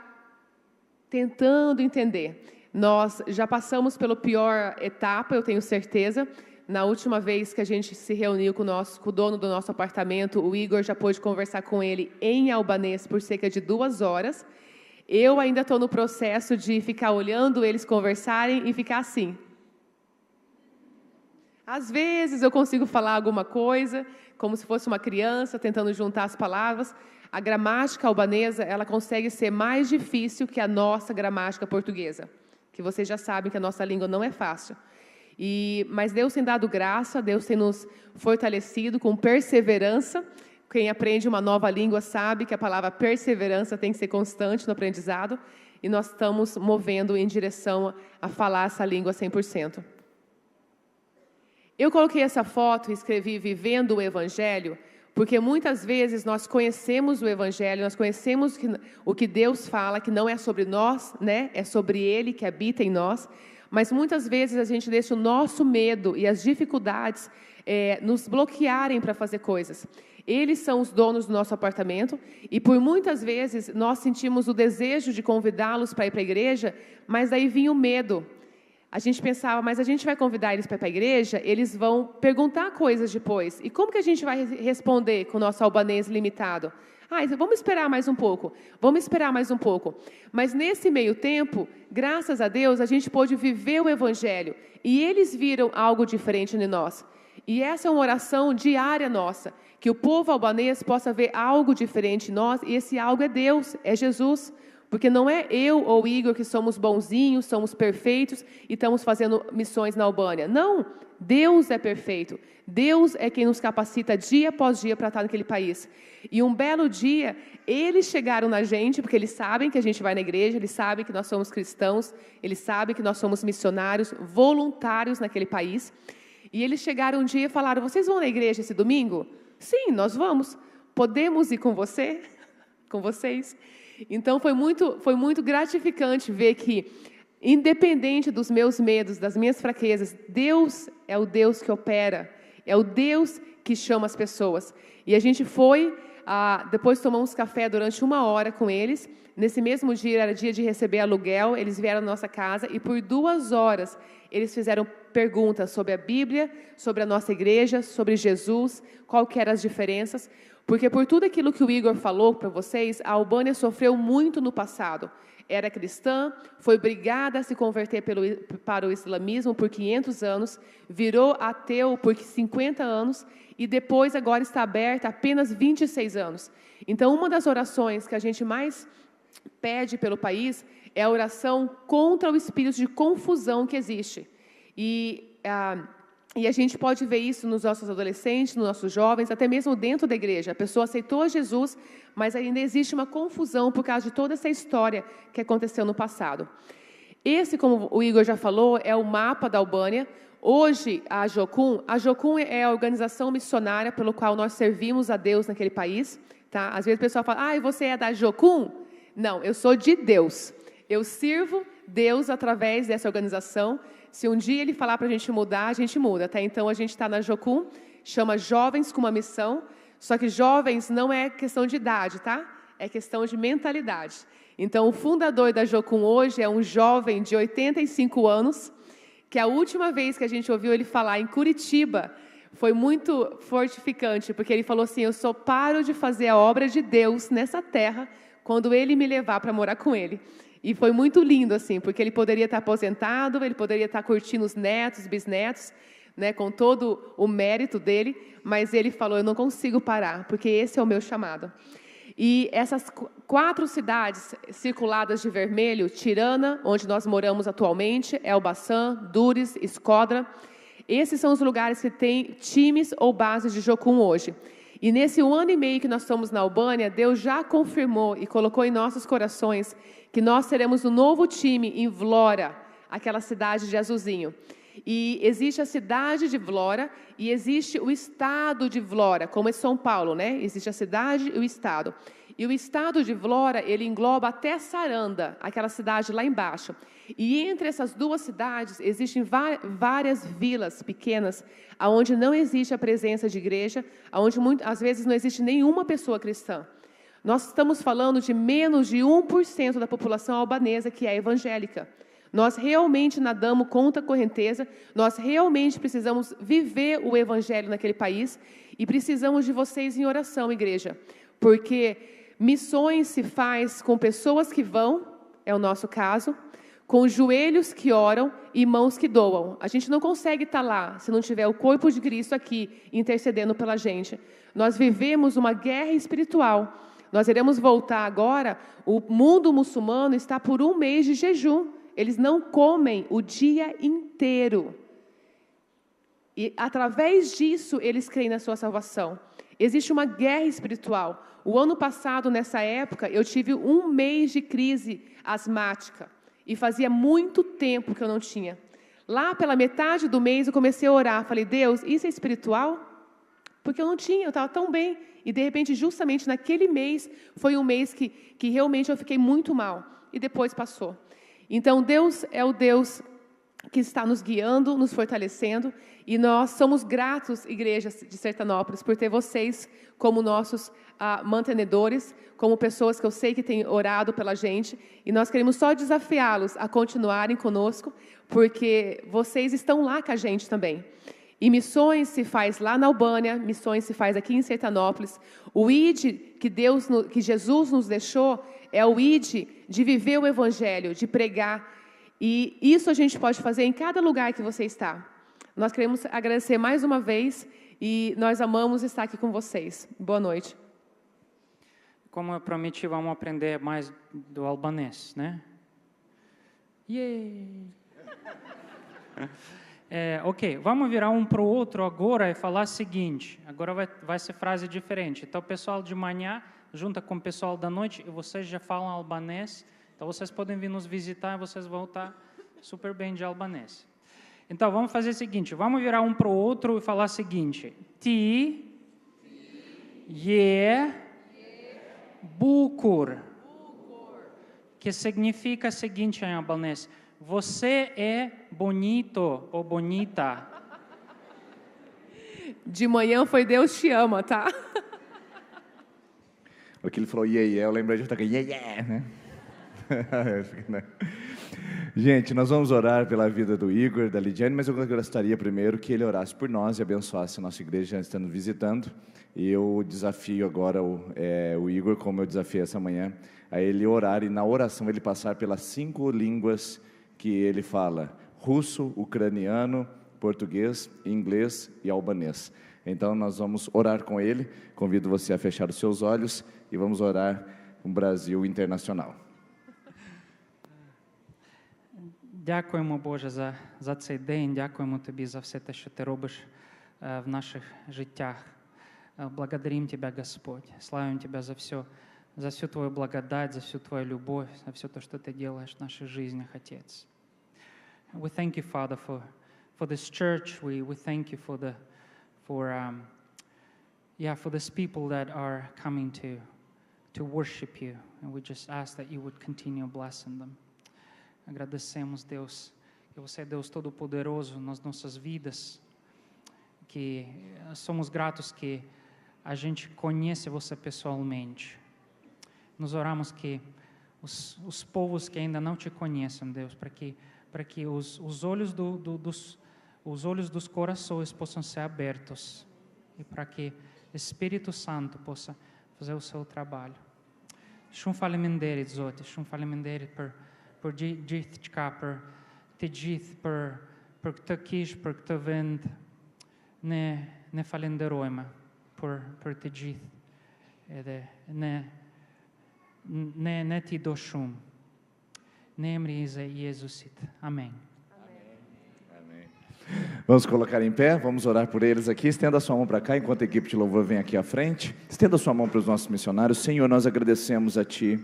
S5: tentando entender. Nós já passamos pela pior etapa, eu tenho certeza. Na última vez que a gente se reuniu com o dono do nosso apartamento, o Igor já pôde conversar com ele em albanês por cerca de 2 horas. Eu ainda estou no processo de ficar olhando eles conversarem e ficar assim. Às vezes eu consigo falar alguma coisa, como se fosse uma criança, tentando juntar as palavras. A gramática albanesa, ela consegue ser mais difícil que a nossa gramática portuguesa, que vocês já sabem que a nossa língua não é fácil. Mas Deus tem dado graça, Deus tem nos fortalecido com perseverança. Quem aprende uma nova língua sabe que a palavra perseverança tem que ser constante no aprendizado, e nós estamos movendo em direção a falar essa língua 100%. Eu coloquei essa foto e escrevi Vivendo o Evangelho, porque muitas vezes nós conhecemos o Evangelho, nós conhecemos o que Deus fala, que não é sobre nós, né? É sobre Ele que habita em nós, mas muitas vezes a gente deixa o nosso medo e as dificuldades nos bloquearem para fazer coisas. Eles são os donos do nosso apartamento e por muitas vezes nós sentimos o desejo de convidá-los para ir para a igreja, mas daí vinha o medo. A gente pensava, mas a gente vai convidar eles para ir para a igreja, eles vão perguntar coisas depois. E como que a gente vai responder com o nosso albanês limitado? Vamos esperar mais um pouco, vamos esperar mais um pouco. Mas nesse meio tempo, graças a Deus, a gente pôde viver o Evangelho. E eles viram algo diferente em nós. E essa é uma oração diária nossa, que o povo albanês possa ver algo diferente em nós, e esse algo é Deus, é Jesus. Porque não é eu ou Igor que somos bonzinhos, somos perfeitos e estamos fazendo missões na Albânia. Não, Deus é perfeito. Deus é quem nos capacita dia após dia para estar naquele país. E um belo dia, eles chegaram na gente, porque eles sabem que a gente vai na igreja, eles sabem que nós somos cristãos, eles sabem que nós somos missionários, voluntários naquele país. E eles chegaram um dia e falaram, vocês vão na igreja esse domingo? Sim, nós vamos. Podemos ir com você? Com vocês? Então, foi muito gratificante ver que, independente dos meus medos, das minhas fraquezas, Deus é o Deus que opera. É o Deus que chama as pessoas. E a gente foi, depois tomamos café durante 1 hora com eles. Nesse mesmo dia, era dia de receber aluguel, eles vieram na nossa casa e por 2 horas eles fizeram perguntas sobre a Bíblia, sobre a nossa igreja, sobre Jesus, qual que eram as diferenças. Porque por tudo aquilo que o Igor falou para vocês, a Albânia sofreu muito no passado. Era cristã, foi obrigada a se converter para o islamismo por 500 anos, virou ateu por 50 anos e depois agora está aberta há apenas 26 anos. Então, uma das orações que a gente mais pede pelo país é a oração contra o espírito de confusão que existe. E a gente pode ver isso nos nossos adolescentes, nos nossos jovens, até mesmo dentro da igreja. A pessoa aceitou Jesus, mas ainda existe uma confusão por causa de toda essa história que aconteceu no passado. Esse, como o Igor já falou, é o mapa da Albânia. Hoje, a Jocum é a organização missionária pelo qual nós servimos a Deus naquele país. Tá? Às vezes o pessoal fala, e você é da Jocum? Não, eu sou de Deus. Eu sirvo Deus através dessa organização. Se um dia Ele falar para a gente mudar, a gente muda. Até então, a gente está na Jocum, chama Jovens com uma Missão. Só que jovens não é questão de idade, tá? É questão de mentalidade. Então, o fundador da Jocum hoje é um jovem de 85 anos, que a última vez que a gente ouviu ele falar em Curitiba foi muito fortificante, porque ele falou assim, eu só paro de fazer a obra de Deus nessa terra quando Ele me levar para morar com Ele. E foi muito lindo, assim, porque ele poderia estar aposentado, ele poderia estar curtindo os netos, bisnetos, né, com todo o mérito dele, mas ele falou, eu não consigo parar, porque esse é o meu chamado. E essas 4 cidades circuladas de vermelho, Tirana, onde nós moramos atualmente, Elbasan, Dures, Eskodra, esses são os lugares que têm times ou bases de Jocum hoje. E nesse 1 ano e meio que nós estamos na Albânia, Deus já confirmou e colocou em nossos corações que nós teremos um novo time em Vlora, aquela cidade de Azulzinho. E existe a cidade de Vlora e existe o estado de Vlora, como é São Paulo, né? Existe a cidade e o estado. E o estado de Vlora, ele engloba até Saranda, aquela cidade lá embaixo. E entre essas 2 cidades, existem várias vilas pequenas, onde não existe a presença de igreja, onde às vezes não existe nenhuma pessoa cristã. Nós estamos falando de menos de 1% da população albanesa que é evangélica. Nós realmente nadamos contra a correnteza, nós realmente precisamos viver o evangelho naquele país e precisamos de vocês em oração, igreja, porque missões se faz com pessoas que vão, é o nosso caso, com joelhos que oram e mãos que doam. A gente não consegue estar lá se não tiver o corpo de Cristo aqui intercedendo pela gente. Nós vivemos uma guerra espiritual. Nós iremos voltar agora, o mundo muçulmano está por 1 mês de jejum. Eles não comem o dia inteiro. E, através disso, eles creem na sua salvação. Existe uma guerra espiritual. O ano passado, nessa época, eu tive 1 mês de crise asmática. E fazia muito tempo que eu não tinha. Lá, pela metade do mês, eu comecei a orar. Falei, Deus, isso é espiritual? Porque eu não tinha, eu estava tão bem. E, de repente, justamente naquele mês, foi um mês que realmente eu fiquei muito mal. E depois passou. Então, Deus é o Deus que está nos guiando, nos fortalecendo, e nós somos gratos, igrejas de Sertanópolis, por ter vocês como nossos mantenedores, como pessoas que eu sei que têm orado pela gente, e nós queremos só desafiá-los a continuarem conosco, porque vocês estão lá com a gente também. E missões se faz lá na Albânia, missões se faz aqui em Sertanópolis. O ID que Jesus nos deixou é o ID de viver o Evangelho, de pregar. E isso a gente pode fazer em cada lugar que você está. Nós queremos agradecer mais uma vez e nós amamos estar aqui com vocês. Boa noite.
S4: Como eu prometi, vamos aprender mais do albanês, né? Yay! Ok, vamos virar um para o outro agora e falar o seguinte. Agora vai ser frase diferente. Então, o pessoal de manhã junta com o pessoal da noite e vocês já falam albanês. Então, vocês podem vir nos visitar e vocês vão estar super bem de albanês. Então, vamos fazer o seguinte. Vamos virar um para o outro e falar o seguinte. Ti je bukur. Que significa o seguinte em albanês. Você é bonito ou bonita.
S5: De manhã foi Deus te ama, tá?
S3: O que ele falou, eu lembrei de outra coisa, né? Gente, nós vamos orar pela vida do Igor, da Lidiane, mas eu gostaria primeiro que ele orasse por nós e abençoasse a nossa igreja estando visitando. E eu desafio agora o Igor, como eu desafiei essa manhã, a ele orar e na oração ele passar pelas 5 línguas que ele fala: russo, ucraniano, português, inglês e albanês. Então nós vamos orar com ele. Convido você a fechar os seus olhos e vamos orar com o Brasil internacional.
S4: Дякуємо, Боже, за цей день. Дякуємо Тобі за все те, що Ти робиш в наших життях. Благодарим Тебя, Господь. Славим Тебя за всю Твою благодать, за всю Твою любовь, за все то, что Ты делаешь в наших жизнях, Отец. We thank you, Father, for this church. We thank you for these people that are coming to worship you. And we just ask that you would continue blessing them. Agradecemos, Deus, que você é Deus Todo-Poderoso nas nossas vidas, que somos gratos que a gente conhece você pessoalmente. Nós oramos que os povos que ainda não te conhecem, Deus, para que os olhos dos corações possam ser abertos e para que o Espírito Santo possa fazer o seu trabalho. Shum falemendere, Zote, shum falemendere por gjithë çka, për të gjithë, për këtë kishë, për këtë vend, ne falenderojmë për të gjithë, edhe ne ti do shumë, në emri i Jezusit. Amém.
S3: Vamos colocar em pé, vamos orar por eles aqui. Estenda a sua mão para cá, enquanto a equipe de louvor vem aqui à frente. Estenda a sua mão para os nossos missionários. Senhor, nós agradecemos a Ti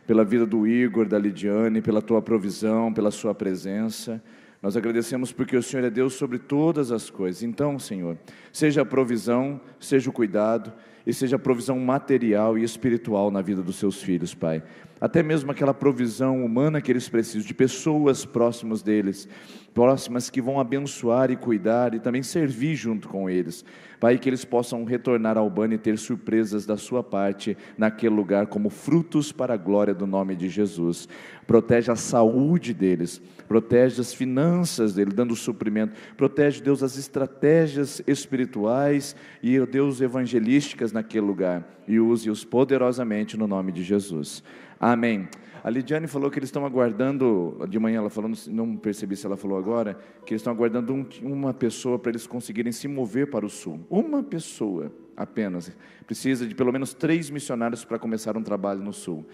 S3: pela vida do Igor, da Lidiane, pela Tua provisão, pela Sua presença. Nós agradecemos porque o Senhor é Deus sobre todas as coisas. Então, Senhor, seja a provisão, seja o cuidado e seja a provisão material e espiritual na vida dos Seus filhos, Pai. Até mesmo aquela provisão humana que eles precisam, de pessoas próximas deles, próximas que vão abençoar e cuidar e também servir junto com eles. Pai, que eles possam retornar ao Albânia e ter surpresas da sua parte naquele lugar como frutos para a glória do nome de Jesus. Protege a saúde deles, protege as finanças deles, dando suprimento. Protege, Deus, as estratégias espirituais e, Deus, evangelísticas naquele lugar. E use-os poderosamente no nome de Jesus. Amém. A Lidiane falou que eles estão aguardando, de manhã ela falou, não percebi se ela falou agora, que eles estão aguardando uma pessoa para eles conseguirem se mover para o sul. Uma pessoa apenas. Precisa de pelo menos 3 missionários para começar um trabalho no sul.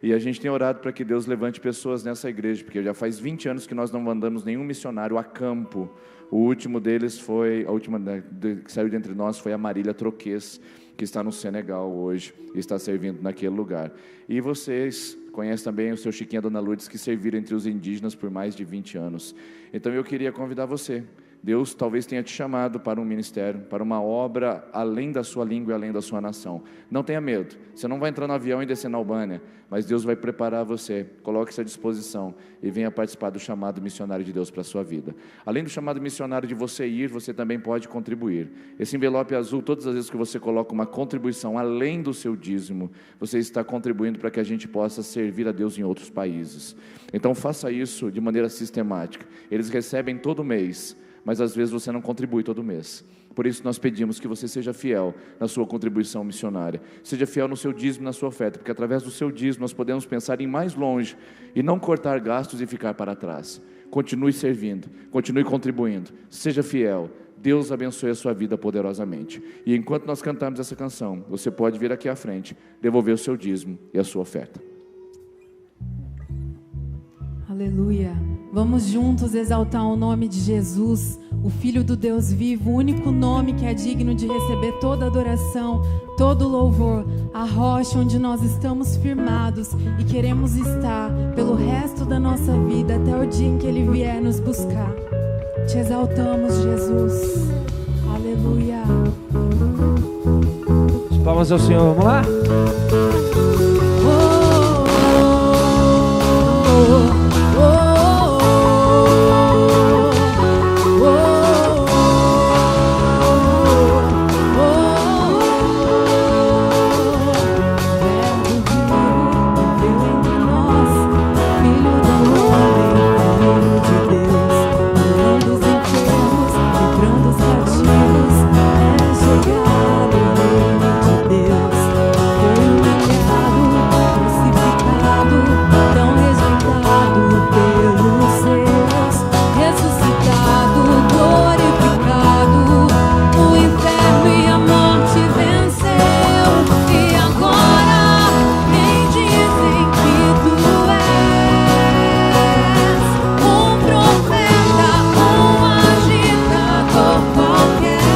S3: E a gente tem orado para que Deus levante pessoas nessa igreja, porque já faz 20 anos que nós não mandamos nenhum missionário a campo. O último deles foi, a última que saiu de entre nós foi a Marília Troquês, que está no Senegal hoje e está servindo naquele lugar. E vocês conhecem também o seu Chiquinho e a Dona Lourdes, que serviram entre os indígenas por mais de 20 anos. Então eu queria convidar você. Deus talvez tenha te chamado para um ministério, para uma obra além da sua língua e além da sua nação. Não tenha medo, você não vai entrar no avião e descer na Albânia, mas Deus vai preparar você. Coloque-se à disposição e venha participar do chamado missionário de Deus para a sua vida. Além do chamado missionário de você ir, você também pode contribuir. Esse envelope azul, todas as vezes que você coloca uma contribuição além do seu dízimo, você está contribuindo para que a gente possa servir a Deus em outros países. Então faça isso de maneira sistemática. Eles recebem todo mês, mas às vezes você não contribui todo mês. Por isso nós pedimos que você seja fiel na sua contribuição missionária. Seja fiel no seu dízimo, na sua oferta, porque através do seu dízimo nós podemos pensar em mais longe e não cortar gastos e ficar para trás. Continue servindo, continue contribuindo, seja fiel. Deus abençoe a sua vida poderosamente. E enquanto nós cantamos essa canção, você pode vir aqui à frente, devolver o seu dízimo e a sua oferta.
S6: Aleluia. Vamos juntos exaltar o nome de Jesus, o Filho do Deus vivo, o único nome que é digno de receber toda adoração, todo louvor, a rocha onde nós estamos firmados e queremos estar pelo resto da nossa vida, até o dia em que Ele vier nos buscar. Te exaltamos, Jesus. Aleluia.
S1: As palmas ao Senhor, vamos lá?
S6: cativos era chegado o reino de Deus. Foi humilhado, crucificado, tão rejeitado pelos seus, ressuscitado, glorificado, o inferno e a morte venceu. E agora nem dizem que tu és um profeta, um agitador qualquer.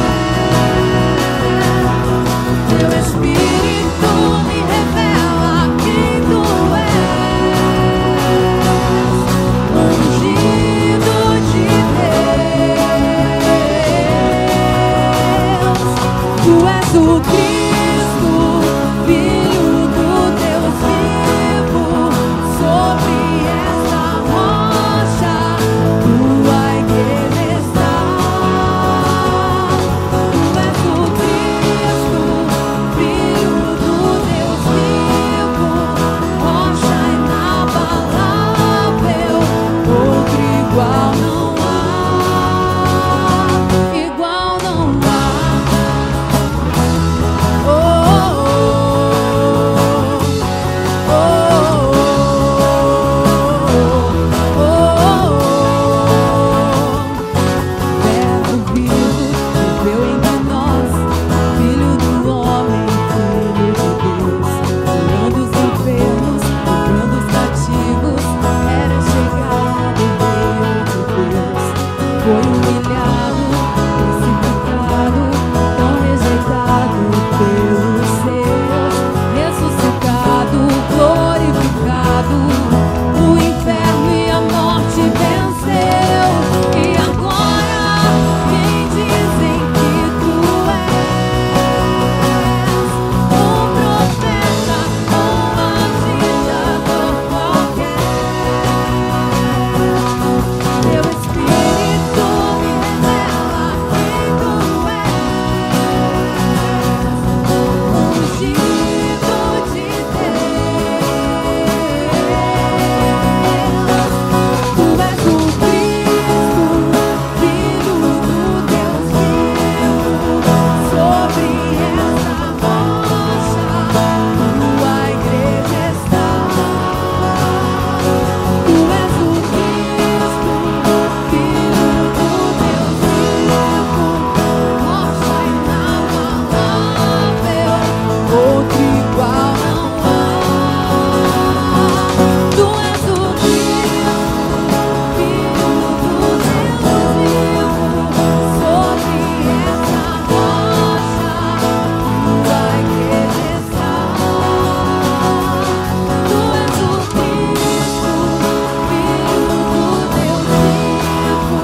S6: Teu Espírito me revela quem tu és, ungido de Deus. Tu és o Cristo, Filho do Deus vivo. Sobre esta rocha tua igreja está. Tu és o Cristo, Filho do Deus vivo, rocha inabalável, outro igual não há, igual não há. Oh, Verbo vivo, viveu entre nós, Filho do homem, Filho de Deus, curando os enfermos, livrando os cativos, era chegado o reino de Deus. Foi humilhado, crucificado, tão rejeitado pelos seus, ressuscitado, glorificado, o inferno e a morte venceu. E agora quem dizem que tu és um profeta, um agitador qualquer. Teu Espírito me revela quem tu és, ungido de Deus. Tu és o Cristo, Filho do Deus vivo. Sobre esta rocha tua igreja está. Tu és o Cristo, Filho do Deus vivo, rocha inabalável, outro igual não há. Tu és o Cristo, Filho do Deus vivo, sobre essa rocha tua igreja está. Tu és o Cristo, Filho do Deus vivo,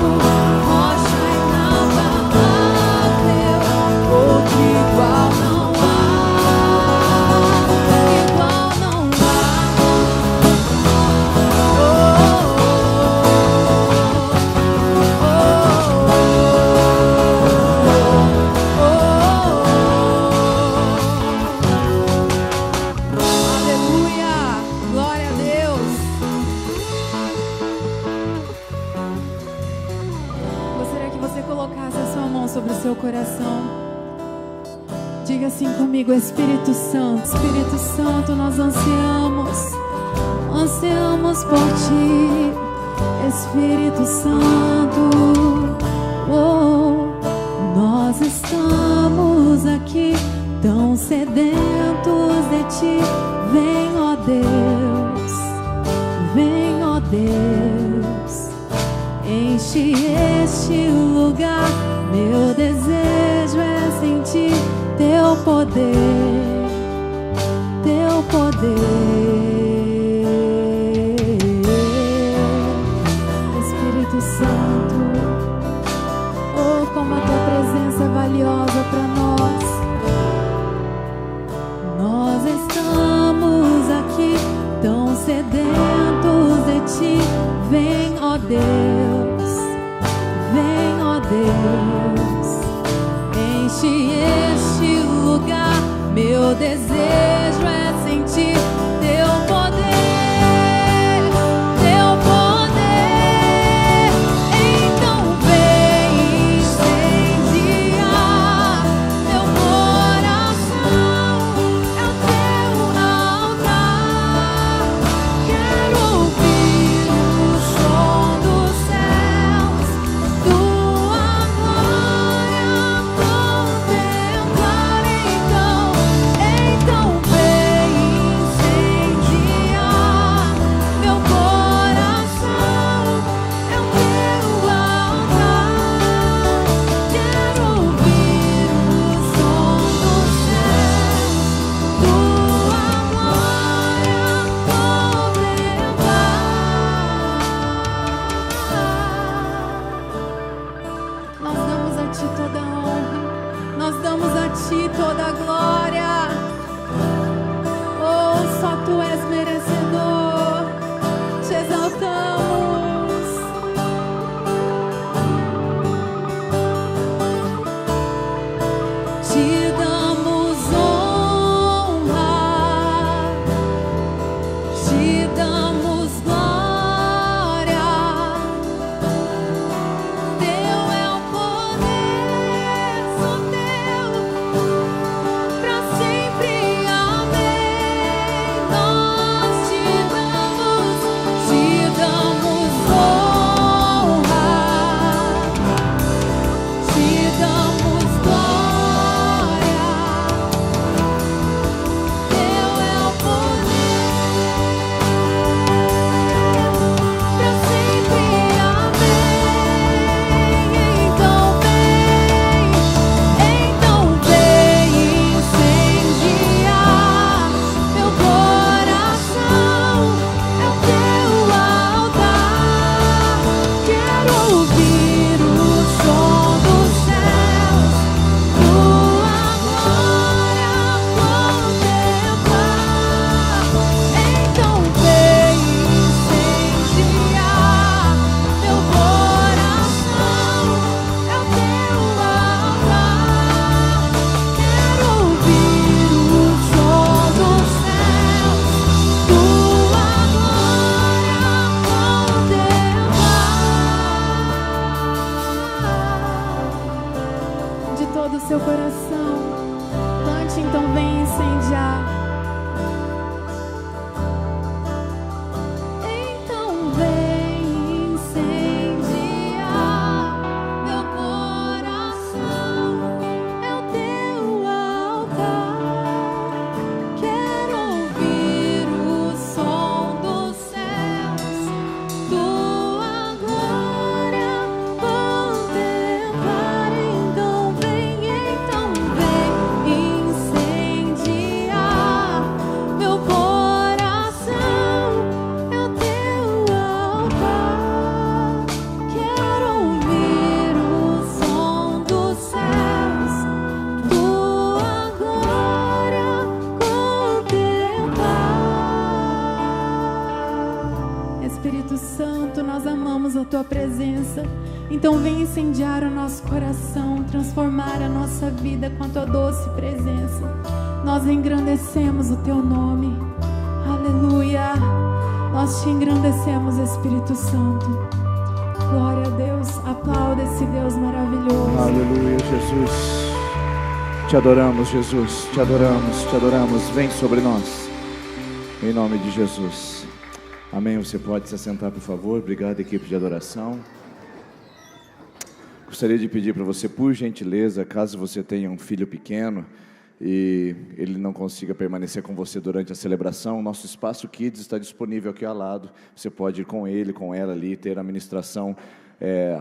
S6: rocha inabalável, outro igual não há, igual não há. Aleluia, glória a Deus. Gostaria que você colocasse a sua mão sobre o seu coração. Diga assim comigo: Espírito Santo, nós ansiamos por ti, Espírito Santo. Oh, nós estamos aqui tão sedentos de ti. Vem, ó Deus, vem, ó Deus, enche este lugar. Meu desejo é sentir teu poder, teu poder. Espírito Santo, oh, como a tua presença é valiosa para nós. Nós estamos aqui tão sedentos de ti. Vem, ó Deus, vem, ó Deus, enche este lugar. Meu desejo é sentir teu poder, teu poder. Então vem, estende ti toda a glória. Oh, só tu és merecedor. Te exaltamos. Te damos honra. Te damos glória. Teu é o poder, só teu, pra sempre. Amém. Nós te damos honra, te damos glória. Teu é o poder, pra sempre. Amém. Então vem incendiar meu coração. É o teu altar. Quero ouvir o som dos céus, tua glória contemplar. Então vem incendiar meu coração. É o teu altar. Quero ouvir o som dos céus, tua glória contemplar. De todo o seu coração, cante, então vem incendiar. Então vem incendiar meu coração. É o teu altar. Quero ouvir o som dos céus, tua glória contemplar. Então vem incendiar meu coração. É o teu altar. Quero ouvir o som dos céus, tua glória contemplar. Espírito Santo, nós amamos a tua presença. Então vem incendiar o nosso coração, transformar a nossa vida com a tua doce presença. Nós engrandecemos o teu nome. Aleluia. Nós te engrandecemos, Espírito Santo. Glória a Deus. Aplauda esse Deus maravilhoso.
S3: Aleluia, Jesus. Te adoramos, Jesus. Te adoramos, te adoramos. Vem sobre nós. Em nome de Jesus. Amém. Você pode se assentar, por favor. Obrigado, equipe de adoração. Gostaria de pedir para você, por gentileza, caso você tenha um filho pequeno e ele não consiga permanecer com você durante a celebração, nosso espaço Kids está disponível aqui ao lado. Você pode ir com ele, com ela ali, ter a ministração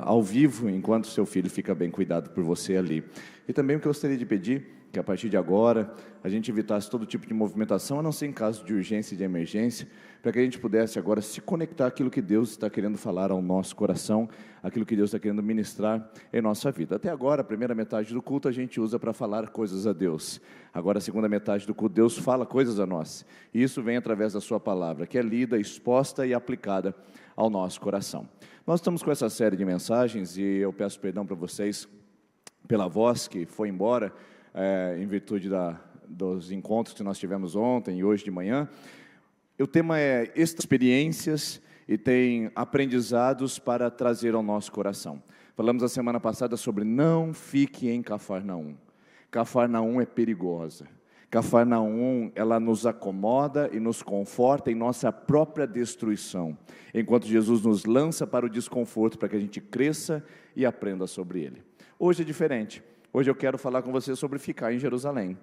S3: ao vivo, enquanto seu filho fica bem cuidado por você ali. E também o que eu gostaria de pedir, que a partir de agora, a gente evitasse todo tipo de movimentação, a não ser em caso de urgência e de emergência, para que a gente pudesse agora se conectar àquilo que Deus está querendo falar ao nosso coração, aquilo que Deus está querendo ministrar em nossa vida. Até agora, a primeira metade do culto a gente usa para falar coisas a Deus. Agora, a segunda metade do culto, Deus fala coisas a nós. E isso vem através da sua palavra, que é lida, exposta e aplicada ao nosso coração. Nós estamos com essa série de mensagens e eu peço perdão para vocês pela voz que foi embora, em virtude dos encontros que nós tivemos ontem e hoje de manhã. O tema é experiências e tem aprendizados para trazer ao nosso coração. Falamos a semana passada sobre não fique em Cafarnaum. Cafarnaum é perigosa. Cafarnaum, ela nos acomoda e nos conforta em nossa própria destruição, enquanto Jesus nos lança para o desconforto, para que a gente cresça e aprenda sobre ele. Hoje é diferente. Hoje eu quero falar com você sobre ficar em Jerusalém.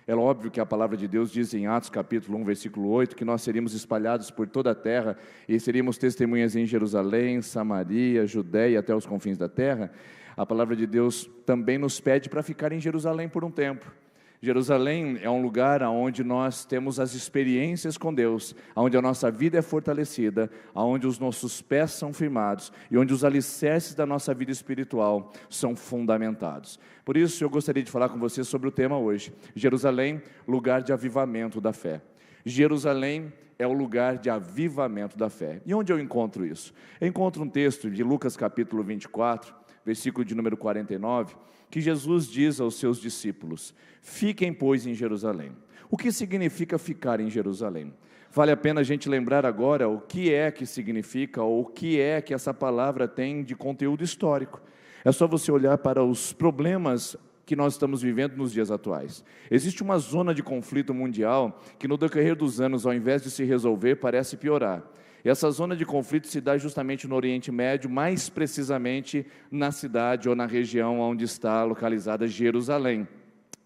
S3: É óbvio que a palavra de Deus diz em Atos capítulo 1, versículo 8, que nós seríamos espalhados por toda a terra e seríamos testemunhas em Jerusalém, Samaria, Judeia, até os confins da terra. A palavra de Deus também nos pede para ficar em Jerusalém por um tempo. Jerusalém é um lugar onde nós temos as experiências com Deus, onde a nossa vida é fortalecida, onde os nossos pés são firmados e onde os alicerces da nossa vida espiritual são fundamentados. Por isso eu gostaria de falar com você sobre o tema hoje. Jerusalém, lugar de avivamento da fé. Jerusalém é o lugar de avivamento da fé. E onde eu encontro isso? Eu encontro um texto de Lucas capítulo 24, versículo de número 49, que Jesus diz aos seus discípulos: fiquem, pois, em Jerusalém. O que significa ficar em Jerusalém? Vale a pena a gente lembrar agora o que é que significa, ou o que é que essa palavra tem de conteúdo histórico. É só você olhar para os problemas que nós estamos vivendo nos dias atuais. Existe uma zona de conflito mundial que no decorrer dos anos, ao invés de se resolver, parece piorar. E essa zona de conflito se dá justamente no Oriente Médio, mais precisamente na cidade ou na região onde está localizada Jerusalém.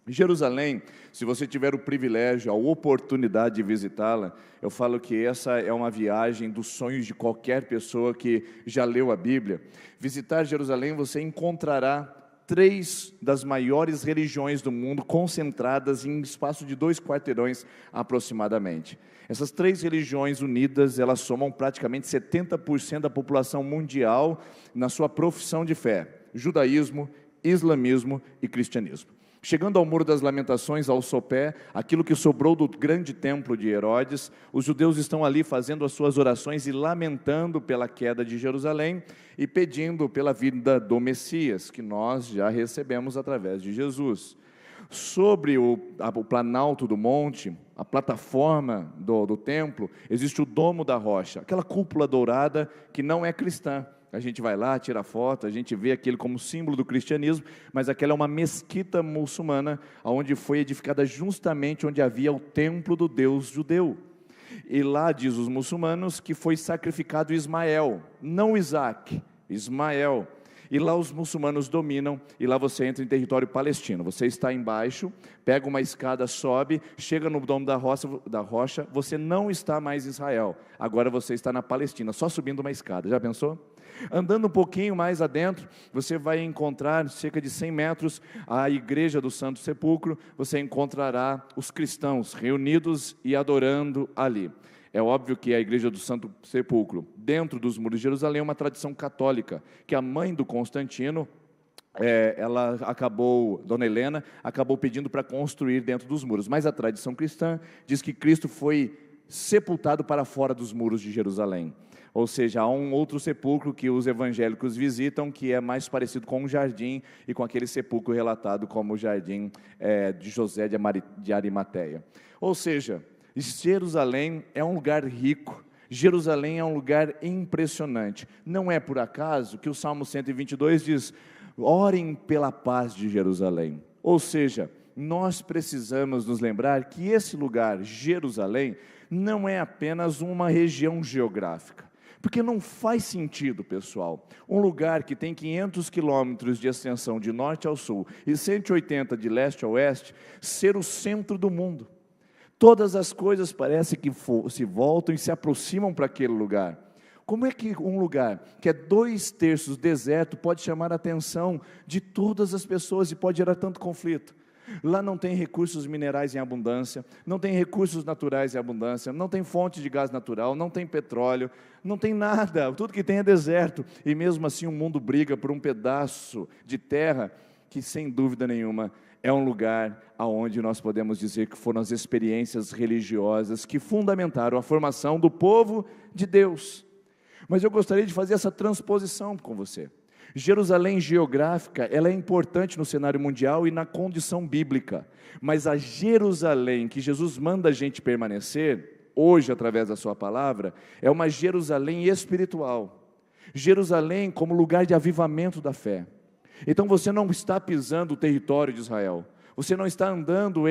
S3: Jerusalém, se você tiver o privilégio, a oportunidade de visitá-la, eu falo que essa é uma viagem dos sonhos de qualquer pessoa que já leu a Bíblia. Visitar Jerusalém, você encontrará 3 das maiores religiões do mundo concentradas em espaço de 2 quarteirões aproximadamente. Essas 3 religiões unidas, elas somam praticamente 70% da população mundial na sua profissão de fé: judaísmo, islamismo e cristianismo. Chegando ao Muro das Lamentações, ao sopé, aquilo que sobrou do grande templo de Herodes, os judeus estão ali fazendo as suas orações e lamentando pela queda de Jerusalém e pedindo pela vinda do Messias, que nós já recebemos através de Jesus. Sobre o planalto do monte, a plataforma do templo, existe o Domo da Rocha, aquela cúpula dourada que não é cristã. A gente vai lá, tira foto, a gente vê aquilo como símbolo do cristianismo, mas aquela é uma mesquita muçulmana, onde foi edificada justamente onde havia o templo do Deus judeu. E lá diz os muçulmanos que foi sacrificado Ismael, não Isaac, Ismael. E lá os muçulmanos dominam, e lá você entra em território palestino. Você está embaixo, pega uma escada, sobe, chega no Domo da Rocha, você não está mais em Israel, agora você está na Palestina, só subindo uma escada. Já pensou? Andando um pouquinho mais adentro, você vai encontrar, cerca de 100 metros, a igreja do Santo Sepulcro. Você encontrará os cristãos reunidos e adorando ali. É óbvio que a igreja do Santo Sepulcro, dentro dos muros de Jerusalém, é uma tradição católica, que a mãe do Constantino, Dona Helena, acabou pedindo para construir dentro dos muros. Mas a tradição cristã diz que Cristo foi sepultado para fora dos muros de Jerusalém. Ou seja, há um outro sepulcro que os evangélicos visitam, que é mais parecido com um jardim e com aquele sepulcro relatado como o jardim de José de Arimateia. Ou seja, Jerusalém é um lugar rico, Jerusalém é um lugar impressionante. Não é por acaso que o Salmo 122 diz: orem pela paz de Jerusalém. Ou seja, nós precisamos nos lembrar que esse lugar, Jerusalém, não é apenas uma região geográfica. Porque não faz sentido, pessoal, um lugar que tem 500 quilômetros de extensão de norte ao sul e 180 de leste a oeste, ser o centro do mundo. Todas as coisas parecem que se voltam e se aproximam para aquele lugar. Como é que um lugar que é 2/3 deserto pode chamar a atenção de todas as pessoas e pode gerar tanto conflito? Lá não tem recursos minerais em abundância, não tem recursos naturais em abundância, não tem fonte de gás natural, não tem petróleo, não tem nada, tudo que tem é deserto. E mesmo assim o mundo briga por um pedaço de terra que, sem dúvida nenhuma, é um lugar onde nós podemos dizer que foram as experiências religiosas que fundamentaram a formação do povo de Deus. Mas eu gostaria de fazer essa transposição com você. Jerusalém geográfica, ela é importante no cenário mundial e na condição bíblica, mas a Jerusalém que Jesus manda a gente permanecer, hoje através da sua palavra, é uma Jerusalém espiritual, Jerusalém como lugar de avivamento da fé. Então você não está pisando o território de Israel, você não está andando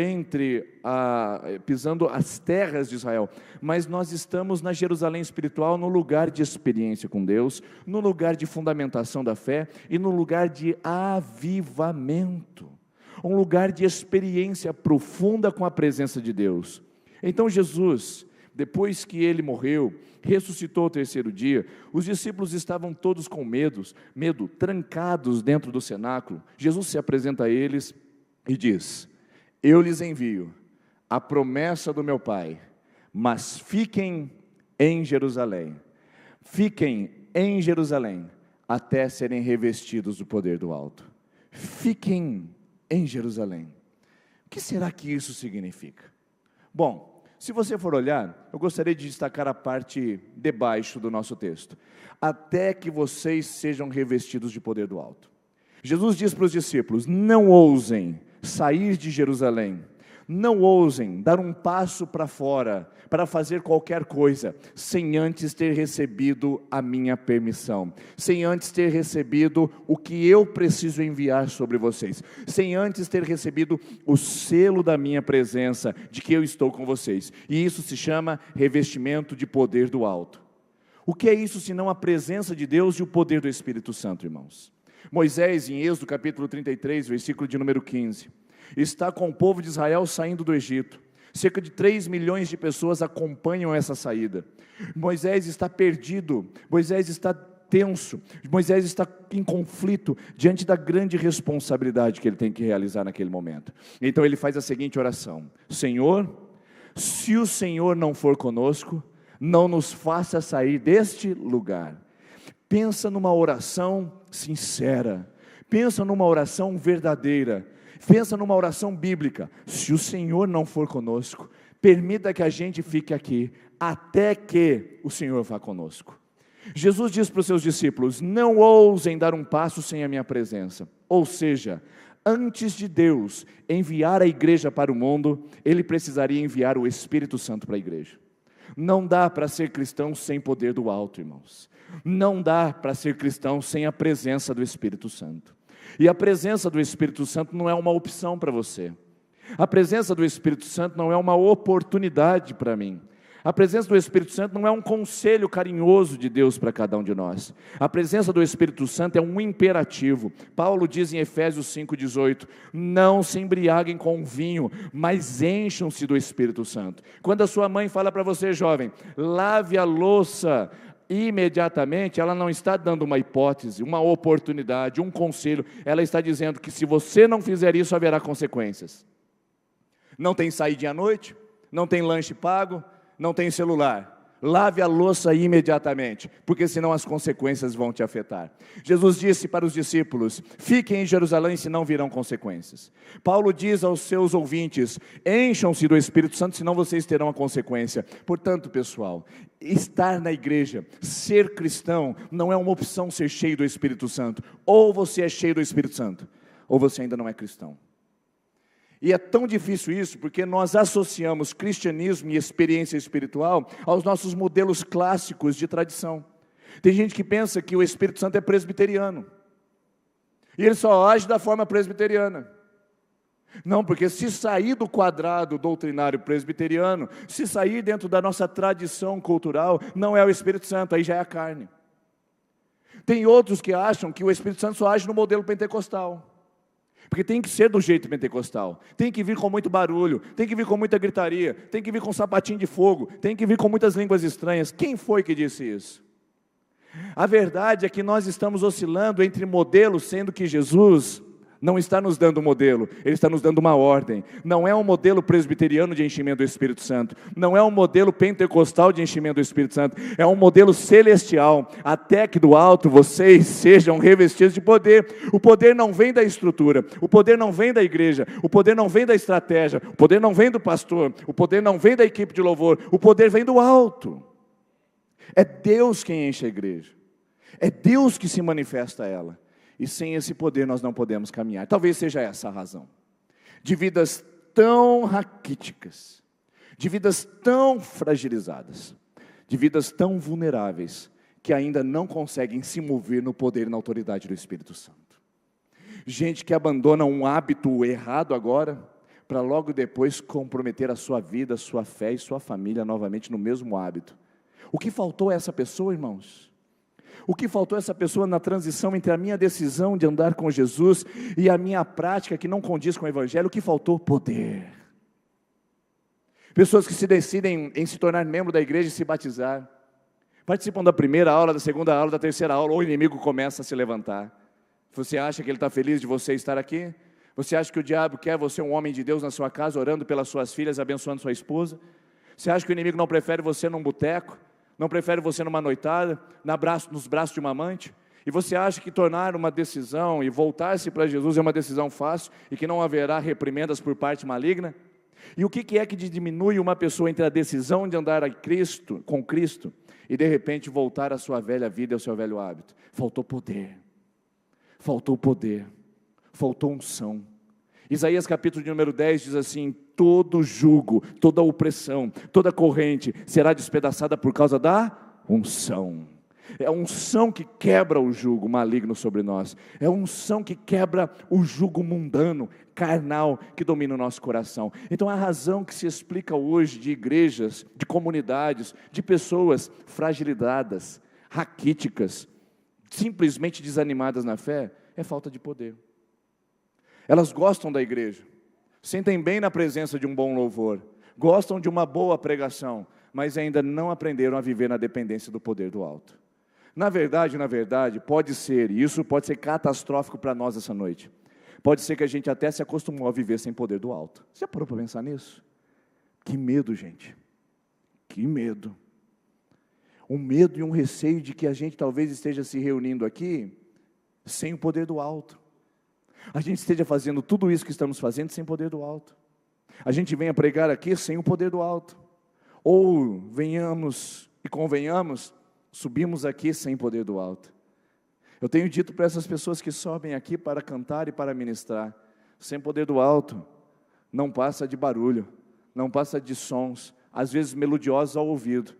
S3: pisando as terras de Israel, mas nós estamos na Jerusalém espiritual, no lugar de experiência com Deus, no lugar de fundamentação da fé e no lugar de avivamento, um lugar de experiência profunda com a presença de Deus. Então Jesus, depois que ele morreu, ressuscitou ao 3º dia, os discípulos estavam todos com medo, trancados dentro do cenáculo. Jesus se apresenta a eles e diz: eu lhes envio a promessa do meu Pai, mas fiquem em Jerusalém. Fiquem em Jerusalém até serem revestidos do poder do alto. Fiquem em Jerusalém. O que será que isso significa? Bom, se você for olhar, eu gostaria de destacar a parte debaixo do nosso texto. Até que vocês sejam revestidos de poder do alto. Jesus diz para os discípulos: não ousem sair de Jerusalém, não ousem dar um passo para fora, para fazer qualquer coisa, sem antes ter recebido a minha permissão, sem antes ter recebido o que eu preciso enviar sobre vocês, sem antes ter recebido o selo da minha presença, de que eu estou com vocês. E isso se chama revestimento de poder do alto. O que é isso senão a presença de Deus e o poder do Espírito Santo, irmãos? Moisés, em Êxodo capítulo 33, versículo de número 15, está com o povo de Israel saindo do Egito. Cerca de 3 milhões de pessoas acompanham essa saída. Moisés está perdido, Moisés está tenso, Moisés está em conflito diante da grande responsabilidade que ele tem que realizar naquele momento. Então ele faz a seguinte oração: Senhor, se o Senhor não for conosco, não nos faça sair deste lugar. Pensa numa oração sincera, pensa numa oração verdadeira, pensa numa oração bíblica. Se o Senhor não for conosco, permita que a gente fique aqui, até que o Senhor vá conosco. Jesus diz para os seus discípulos: não ousem dar um passo sem a minha presença. Ou seja, antes de Deus enviar a igreja para o mundo, Ele precisaria enviar o Espírito Santo para a igreja. Não dá para ser cristão sem poder do alto, irmãos. Não dá para ser cristão sem a presença do Espírito Santo. E a presença do Espírito Santo não é uma opção para você. A presença do Espírito Santo não é uma oportunidade para mim. A presença do Espírito Santo não é um conselho carinhoso de Deus para cada um de nós. A presença do Espírito Santo é um imperativo. Paulo diz em Efésios 5,18: não se embriaguem com vinho, mas encham-se do Espírito Santo. Quando a sua mãe fala para você, jovem, lave a louça imediatamente, ela não está dando uma hipótese, uma oportunidade, um conselho. Ela está dizendo que se você não fizer isso, haverá consequências. Não tem saída à noite, não tem lanche pago, não tem celular. Lave a louça imediatamente, porque senão as consequências vão te afetar. Jesus disse para os discípulos: fiquem em Jerusalém, senão virão consequências. Paulo diz aos seus ouvintes: encham-se do Espírito Santo, senão vocês terão a consequência. Portanto, pessoal, estar na igreja, ser cristão, não é uma opção ser cheio do Espírito Santo. Ou você é cheio do Espírito Santo, ou você ainda não é cristão. E é tão difícil isso, porque nós associamos cristianismo e experiência espiritual aos nossos modelos clássicos de tradição. Tem gente que pensa que o Espírito Santo é presbiteriano, e ele só age da forma presbiteriana. Não, porque se sair do quadrado doutrinário presbiteriano, se sair dentro da nossa tradição cultural, não é o Espírito Santo, aí já é a carne. Tem outros que acham que o Espírito Santo só age no modelo pentecostal. Porque tem que ser do jeito pentecostal, tem que vir com muito barulho, tem que vir com muita gritaria, tem que vir com sapatinho de fogo, tem que vir com muitas línguas estranhas. Quem foi que disse isso? A verdade é que nós estamos oscilando entre modelos, sendo que Jesus não está nos dando um modelo, Ele está nos dando uma ordem. Não é um modelo presbiteriano de enchimento do Espírito Santo, não é um modelo pentecostal de enchimento do Espírito Santo, é um modelo celestial, até que do alto vocês sejam revestidos de poder. O poder não vem da estrutura, o poder não vem da igreja, o poder não vem da estratégia, o poder não vem do pastor, o poder não vem da equipe de louvor, o poder vem do alto. É Deus quem enche a igreja, é Deus que se manifesta a ela. E sem esse poder nós não podemos caminhar. Talvez seja essa a razão. De vidas tão raquíticas, de vidas tão fragilizadas, de vidas tão vulneráveis, que ainda não conseguem se mover no poder e na autoridade do Espírito Santo. Gente que abandona um hábito errado agora, para logo depois comprometer a sua vida, a sua fé e sua família novamente no mesmo hábito. O que faltou a essa pessoa, irmãos? O que faltou a essa pessoa na transição entre a minha decisão de andar com Jesus e a minha prática que não condiz com o Evangelho? O que faltou? Poder. Pessoas que se decidem em se tornar membro da igreja e se batizar, participam da primeira aula, da segunda aula, da terceira aula, ou o inimigo começa a se levantar. Você acha que ele está feliz de você estar aqui? Você acha que o diabo quer você um homem de Deus na sua casa, orando pelas suas filhas, abençoando sua esposa? Você acha que o inimigo não prefere você num boteco? Não prefere você numa noitada, nos braços de uma amante? E você acha que tornar uma decisão e voltar-se para Jesus é uma decisão fácil e que não haverá reprimendas por parte maligna? E o que é que diminui uma pessoa entre a decisão de andar com Cristo e de repente voltar à sua velha vida e ao seu velho hábito? Faltou poder, faltou unção. Isaías capítulo de número 10 diz assim: todo jugo, toda opressão, toda corrente será despedaçada por causa da unção. É a unção que quebra o jugo maligno sobre nós. É a unção que quebra o jugo mundano, carnal, que domina o nosso coração. Então a razão que se explica hoje de igrejas, de comunidades, de pessoas fragilizadas, raquíticas, simplesmente desanimadas na fé, é falta de poder. Elas gostam da igreja, sentem bem na presença de um bom louvor, gostam de uma boa pregação, mas ainda não aprenderam a viver na dependência do poder do alto. Na verdade, pode ser, e isso pode ser catastrófico para nós essa noite. Pode ser que a gente até se acostumou a viver sem poder do alto. Você já parou para pensar nisso? Que medo, gente. Que medo. Um medo e um receio de que a gente talvez esteja se reunindo aqui sem o poder do alto. A gente esteja fazendo tudo isso que estamos fazendo sem poder do alto. A gente venha pregar aqui sem o poder do alto. Ou venhamos e convenhamos, subimos aqui sem poder do alto. Eu tenho dito para essas pessoas que sobem aqui para cantar e para ministrar, sem poder do alto, não passa de barulho, não passa de sons, às vezes melodiosos ao ouvido,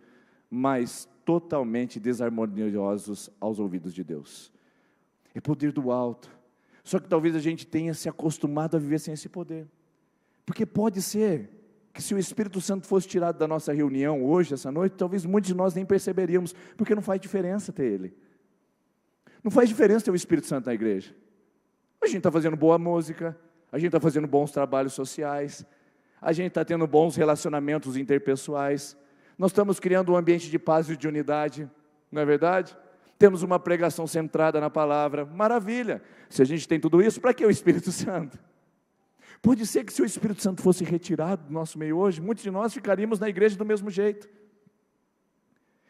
S3: mas totalmente desarmoniosos aos ouvidos de Deus. É poder do alto. Só que talvez a gente tenha se acostumado a viver sem esse poder. Porque pode ser que se o Espírito Santo fosse tirado da nossa reunião hoje, essa noite, talvez muitos de nós nem perceberíamos, porque não faz diferença ter Ele. Não faz diferença ter o Espírito Santo na igreja. A gente está fazendo boa música, a gente está fazendo bons trabalhos sociais, a gente está tendo bons relacionamentos interpessoais, nós estamos criando um ambiente de paz e de unidade, não é verdade? Temos uma pregação centrada na palavra, maravilha. Se a gente tem tudo isso, para que o Espírito Santo? Pode ser que se o Espírito Santo fosse retirado do nosso meio hoje, muitos de nós ficaríamos na igreja do mesmo jeito.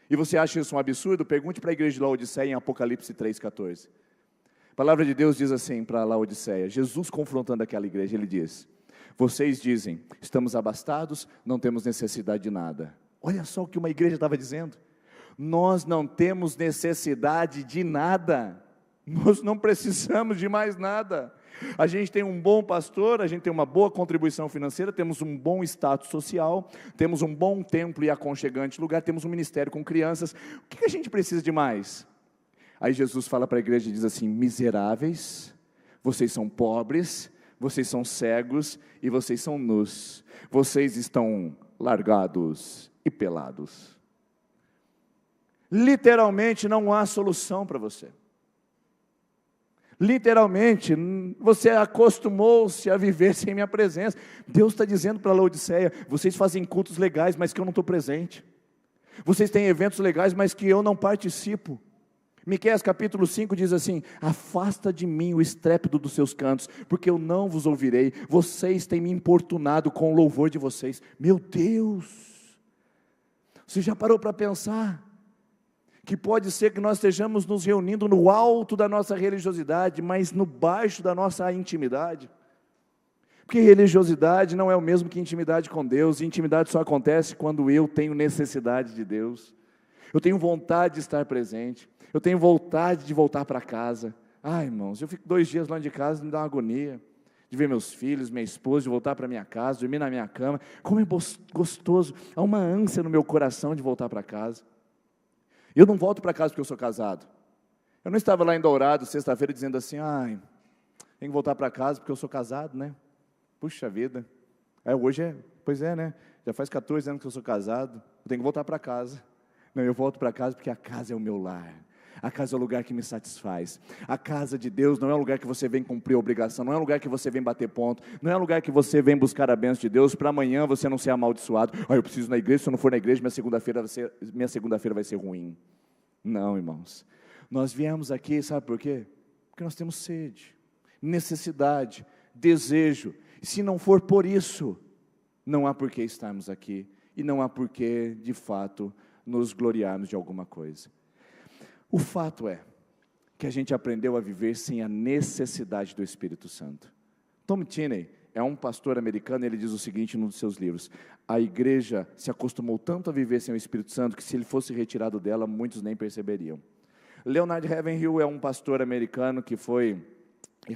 S3: E você acha isso um absurdo? Pergunte para a igreja de Laodiceia em Apocalipse 3,14. A palavra de Deus diz assim para Laodiceia, Jesus confrontando aquela igreja, ele diz: vocês dizem, estamos abastados, não temos necessidade de nada. Olha só o que uma igreja estava dizendo. Nós não temos necessidade de nada, nós não precisamos de mais nada. A gente tem um bom pastor, a gente tem uma boa contribuição financeira, temos um bom status social, temos um bom templo e aconchegante lugar, temos um ministério com crianças. O que a gente precisa de mais? Aí Jesus fala para a igreja e diz assim: miseráveis, vocês são pobres, vocês são cegos e vocês são nus, vocês estão largados e pelados. Literalmente não há solução para você. Literalmente, você acostumou-se a viver sem minha presença. Deus está dizendo para Laodiceia: vocês fazem cultos legais, mas que eu não estou presente. Vocês têm eventos legais, mas que eu não participo. Miqueias capítulo 5 diz assim: afasta de mim o estrépito dos seus cantos, porque eu não vos ouvirei. Vocês têm me importunado com o louvor de vocês. Meu Deus! Você já parou para pensar que pode ser que nós estejamos nos reunindo no alto da nossa religiosidade, mas no baixo da nossa intimidade? Porque religiosidade não é o mesmo que intimidade com Deus. E intimidade só acontece quando eu tenho necessidade de Deus. Eu tenho vontade de estar presente. Eu tenho vontade de voltar para casa. Ai, irmãos, eu fico 2 dias longe de casa, me dá uma agonia de ver meus filhos, minha esposa, de voltar para minha casa, dormir na minha cama. Como é gostoso. Há uma ânsia no meu coração de voltar para casa. Eu não volto para casa porque eu sou casado. Eu não estava lá em Dourado, sexta-feira, dizendo assim: ai, tenho que voltar para casa porque eu sou casado, né? Puxa vida. Pois é, né? Já faz 14 anos que eu sou casado, eu tenho que voltar para casa. Não, eu volto para casa porque a casa é o meu lar. A casa é o lugar que me satisfaz. A casa de Deus não é um lugar que você vem cumprir obrigação, não é um lugar que você vem bater ponto, não é um lugar que você vem buscar a bênção de Deus para amanhã você não ser amaldiçoado. Eu preciso ir na igreja, se eu não for na igreja, minha segunda-feira vai ser ruim. Não, irmãos. Nós viemos aqui, sabe por quê? Porque nós temos sede, necessidade desejo. Se não for por isso, não há por que estarmos aqui, e não há por que, de fato, nos gloriarmos de alguma coisa. O fato é que a gente aprendeu a viver sem a necessidade do Espírito Santo. Tom Cheney é um pastor americano, ele diz o seguinte num dos seus livros: a igreja se acostumou tanto a viver sem o Espírito Santo, que se ele fosse retirado dela, muitos nem perceberiam. Leonard Ravenhill é um pastor americano que foi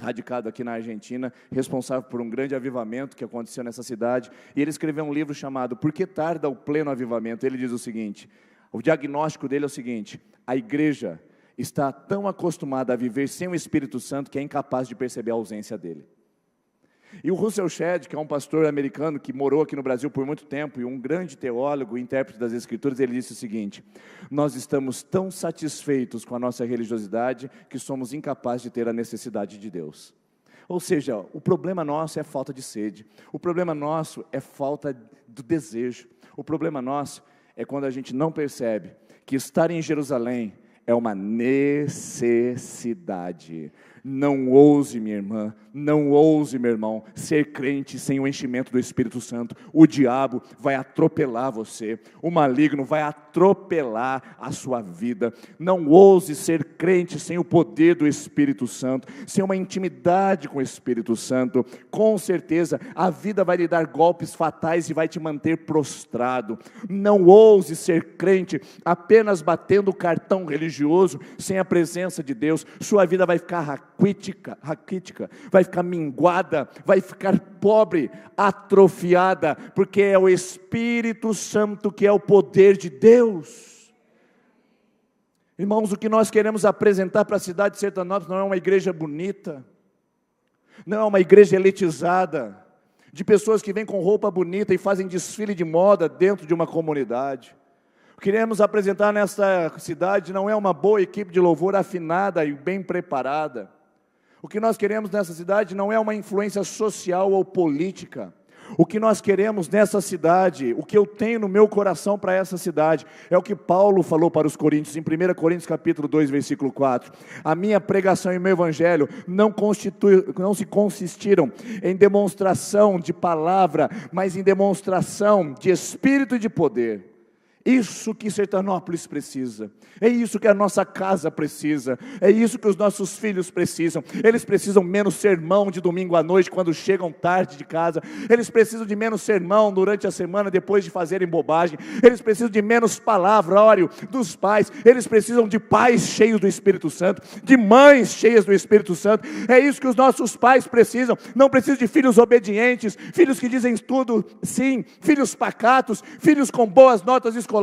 S3: radicado aqui na Argentina, responsável por um grande avivamento que aconteceu nessa cidade, e ele escreveu um livro chamado Por que Tarda o Pleno Avivamento? Ele diz o seguinte, o diagnóstico dele é o seguinte: a igreja está tão acostumada a viver sem o Espírito Santo que é incapaz de perceber a ausência dele. E o Russell Shedd, que é um pastor americano que morou aqui no Brasil por muito tempo, e um grande teólogo e intérprete das Escrituras, ele disse o seguinte: nós estamos tão satisfeitos com a nossa religiosidade que somos incapazes de ter a necessidade de Deus. Ou seja, o problema nosso é falta de sede, o problema nosso é falta do desejo, o problema nosso é quando a gente não percebe que estar em Jerusalém é uma necessidade. Não ouse, minha irmã, não ouse, meu irmão, ser crente sem o enchimento do Espírito Santo. O diabo vai atropelar você, o maligno vai atropelar a sua vida. Não ouse ser crente sem o poder do Espírito Santo, sem uma intimidade com o Espírito Santo. Com certeza, a vida vai lhe dar golpes fatais e vai te manter prostrado. Não ouse ser crente apenas batendo o cartão religioso, sem a presença de Deus. Sua vida vai ficar raquítica, vai ficar minguada, vai ficar pobre, atrofiada, porque é o Espírito Santo que é o poder de Deus. Irmãos, o que nós queremos apresentar para a cidade de Sertanópolis não é uma igreja bonita, não é uma igreja elitizada, de pessoas que vêm com roupa bonita e fazem desfile de moda dentro de uma comunidade. O que queremos apresentar nesta cidade não é uma boa equipe de louvor afinada e bem preparada. O que nós queremos nessa cidade não é uma influência social ou política. O que nós queremos nessa cidade, o que eu tenho no meu coração para essa cidade, é o que Paulo falou para os coríntios, em 1 Coríntios capítulo 2, versículo 4. A minha pregação e o meu evangelho não se consistiram em demonstração de palavra, mas em demonstração de espírito e de poder. Isso que Sertanópolis precisa, é isso que a nossa casa precisa, é isso que os nossos filhos precisam. Eles precisam menos sermão de domingo à noite quando chegam tarde de casa, eles precisam de menos sermão durante a semana depois de fazerem bobagem, eles precisam de menos palavrório dos pais, eles precisam de pais cheios do Espírito Santo, de mães cheias do Espírito Santo. É isso que os nossos pais precisam. Não precisam de filhos obedientes, filhos que dizem tudo sim, filhos pacatos, filhos com boas notas escolares.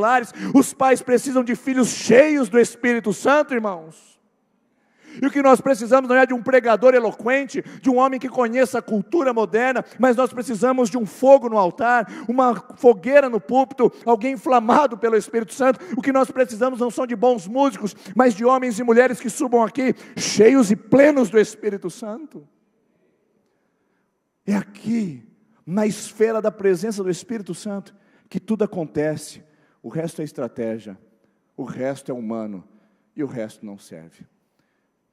S3: Os pais precisam de filhos cheios do Espírito Santo, irmãos. E o que nós precisamos não é de um pregador eloquente, de um homem que conheça a cultura moderna, mas nós precisamos de um fogo no altar, uma fogueira no púlpito, alguém inflamado pelo Espírito Santo. O que nós precisamos não são de bons músicos, mas de homens e mulheres que subam aqui, cheios e plenos do Espírito Santo. É aqui, na esfera da presença do Espírito Santo, que tudo acontece. O resto é estratégia, o resto é humano, e o resto não serve.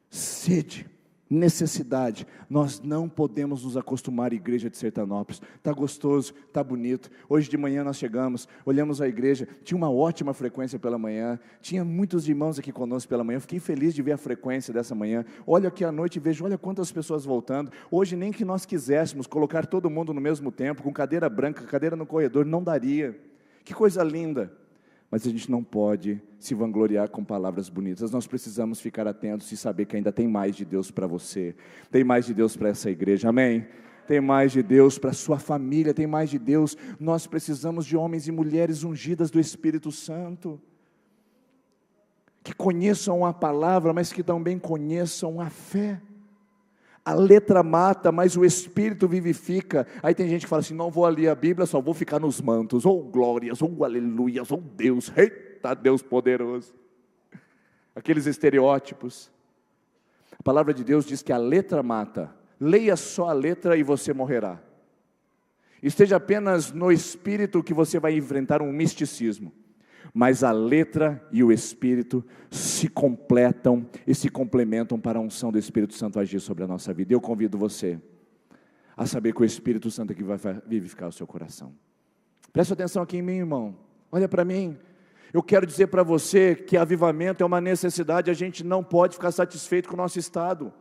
S3: Sede, necessidade, nós não podemos nos acostumar à igreja de Sertanópolis. Está gostoso, está bonito. Hoje de manhã nós chegamos, olhamos a igreja, tinha uma ótima frequência pela manhã, tinha muitos irmãos aqui conosco pela manhã, fiquei feliz de ver a frequência dessa manhã. Olho aqui à noite e vejo, olha quantas pessoas voltando. Hoje nem que nós quiséssemos colocar todo mundo no mesmo tempo, com cadeira branca, cadeira no corredor, não daria. Que coisa linda. Mas a gente não pode se vangloriar com palavras bonitas. Nós precisamos ficar atentos e saber que ainda tem mais de Deus para você. Tem mais de Deus para essa igreja, amém? Tem mais de Deus para a sua família, tem mais de Deus. Nós precisamos de homens e mulheres ungidas do Espírito Santo, que conheçam a palavra, mas que também conheçam a fé. A letra mata, mas o Espírito vivifica. Aí tem gente que fala assim, não vou ler a Bíblia, só vou ficar nos mantos, ou glórias, ou aleluias, ou Deus, eita Deus poderoso. Aqueles estereótipos. A palavra de Deus diz que a letra mata. Leia só a letra e você morrerá. Esteja apenas no Espírito que você vai enfrentar um misticismo. Mas a letra e o Espírito se completam e se complementam para a unção do Espírito Santo agir sobre a nossa vida. Eu convido você a saber que o Espírito Santo aqui vai vivificar o seu coração. Preste atenção aqui em mim, irmão. Olha para mim. Eu quero dizer para você que avivamento é uma necessidade. A gente não pode ficar satisfeito com o nosso estado.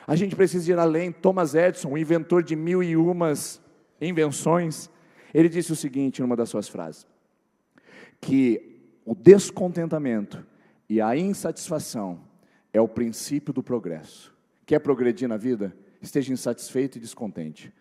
S3: A gente precisa ir além. Thomas Edison, o inventor de 1001 invenções, ele disse o seguinte numa das suas frases: que o descontentamento e a insatisfação é o princípio do progresso. Quer progredir na vida? Esteja insatisfeito e descontente.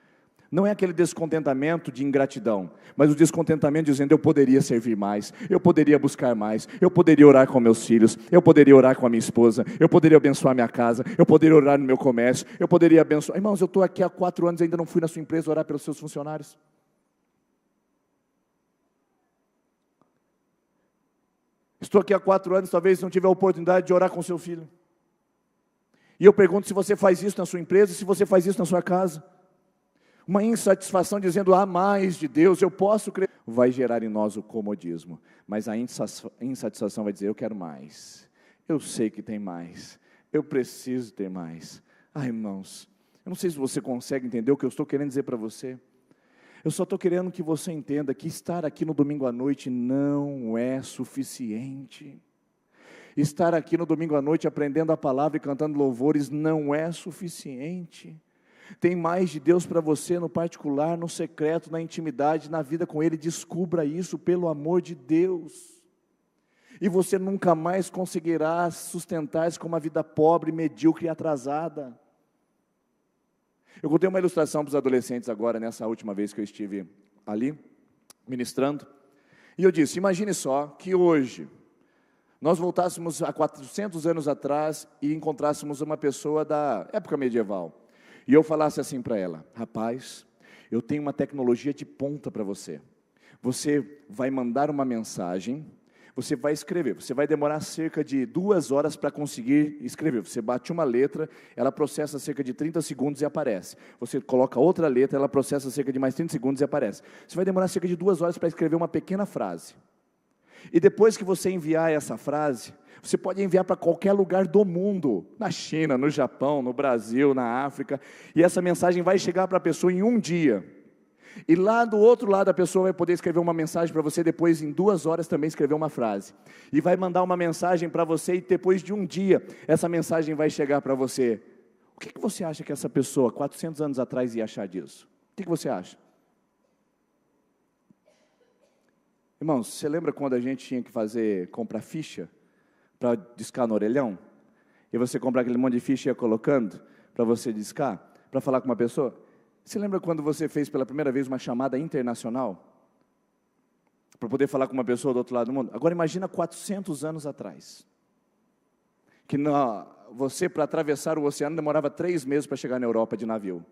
S3: Não é aquele descontentamento de ingratidão, mas o descontentamento dizendo: eu poderia servir mais, eu poderia buscar mais, eu poderia orar com meus filhos, eu poderia orar com a minha esposa, eu poderia abençoar minha casa, eu poderia orar no meu comércio, eu poderia abençoar. Irmãos, eu estou aqui há 4 anos e ainda não fui na sua empresa orar pelos seus funcionários. Estou aqui há 4 anos, talvez não tive a oportunidade de orar com seu filho. E eu pergunto se você faz isso na sua empresa, se você faz isso na sua casa. Uma insatisfação dizendo: há mais de Deus, eu posso crer. Vai gerar em nós o comodismo. Mas a insatisfação vai dizer: eu quero mais. Eu sei que tem mais. Eu preciso ter mais. Irmãos, eu não sei se você consegue entender o que eu estou querendo dizer para você. Eu só estou querendo que você entenda que estar aqui no domingo à noite não é suficiente. Estar aqui no domingo à noite aprendendo a palavra e cantando louvores não é suficiente. Tem mais de Deus para você no particular, no secreto, na intimidade, na vida com Ele. Descubra isso, pelo amor de Deus. E você nunca mais conseguirá sustentar-se com uma vida pobre, medíocre e atrasada. Eu contei uma ilustração para os adolescentes agora, nessa última vez que eu estive ali, ministrando. E eu disse: imagine só que hoje nós voltássemos a 400 anos atrás e encontrássemos uma pessoa da época medieval. E eu falasse assim para ela: rapaz, eu tenho uma tecnologia de ponta para você. Você vai mandar uma mensagem, você vai escrever, você vai demorar cerca de 2 horas para conseguir escrever. Você bate uma letra, ela processa cerca de 30 segundos e aparece. Você coloca outra letra, ela processa cerca de mais 30 segundos e aparece. Você vai demorar cerca de 2 horas para escrever uma pequena frase. E depois que você enviar essa frase, você pode enviar para qualquer lugar do mundo, na China, no Japão, no Brasil, na África, e essa mensagem vai chegar para a pessoa em 1 dia. E lá do outro lado a pessoa vai poder escrever uma mensagem para você, depois em 2 horas também escrever uma frase. E vai mandar uma mensagem para você e depois de 1 dia, essa mensagem vai chegar para você. O que você acha que essa pessoa, 400 anos atrás, ia achar disso? O que você acha? Irmãos, você lembra quando a gente tinha que comprar ficha para discar no orelhão? E você comprar aquele monte de ficha e ia colocando para você discar, para falar com uma pessoa? Você lembra quando você fez pela primeira vez uma chamada internacional? Para poder falar com uma pessoa do outro lado do mundo? Agora imagina 400 anos atrás. Que você, para atravessar o oceano, demorava 3 meses para chegar na Europa de navio.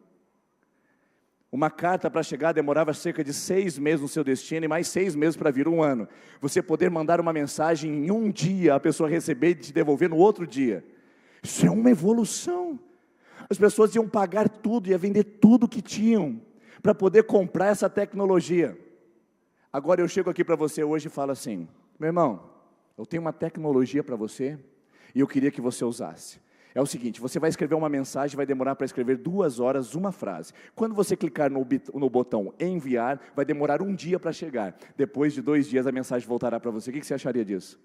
S3: Uma carta para chegar demorava cerca de 6 meses no seu destino e mais 6 meses para vir 1 ano. Você poder mandar uma mensagem em 1 dia, a pessoa receber e te devolver no outro dia. Isso é uma evolução. As pessoas iam pagar tudo, iam vender tudo que tinham para poder comprar essa tecnologia. Agora eu chego aqui para você hoje e falo assim: meu irmão, eu tenho uma tecnologia para você e eu queria que você usasse. É o seguinte: você vai escrever uma mensagem, vai demorar para escrever 2 horas uma frase. Quando você clicar no botão enviar, vai demorar 1 dia para chegar. Depois de 2 dias a mensagem voltará para você. O que você acharia disso?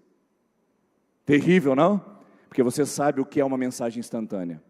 S3: Terrível, não? Porque você sabe o que é uma mensagem instantânea.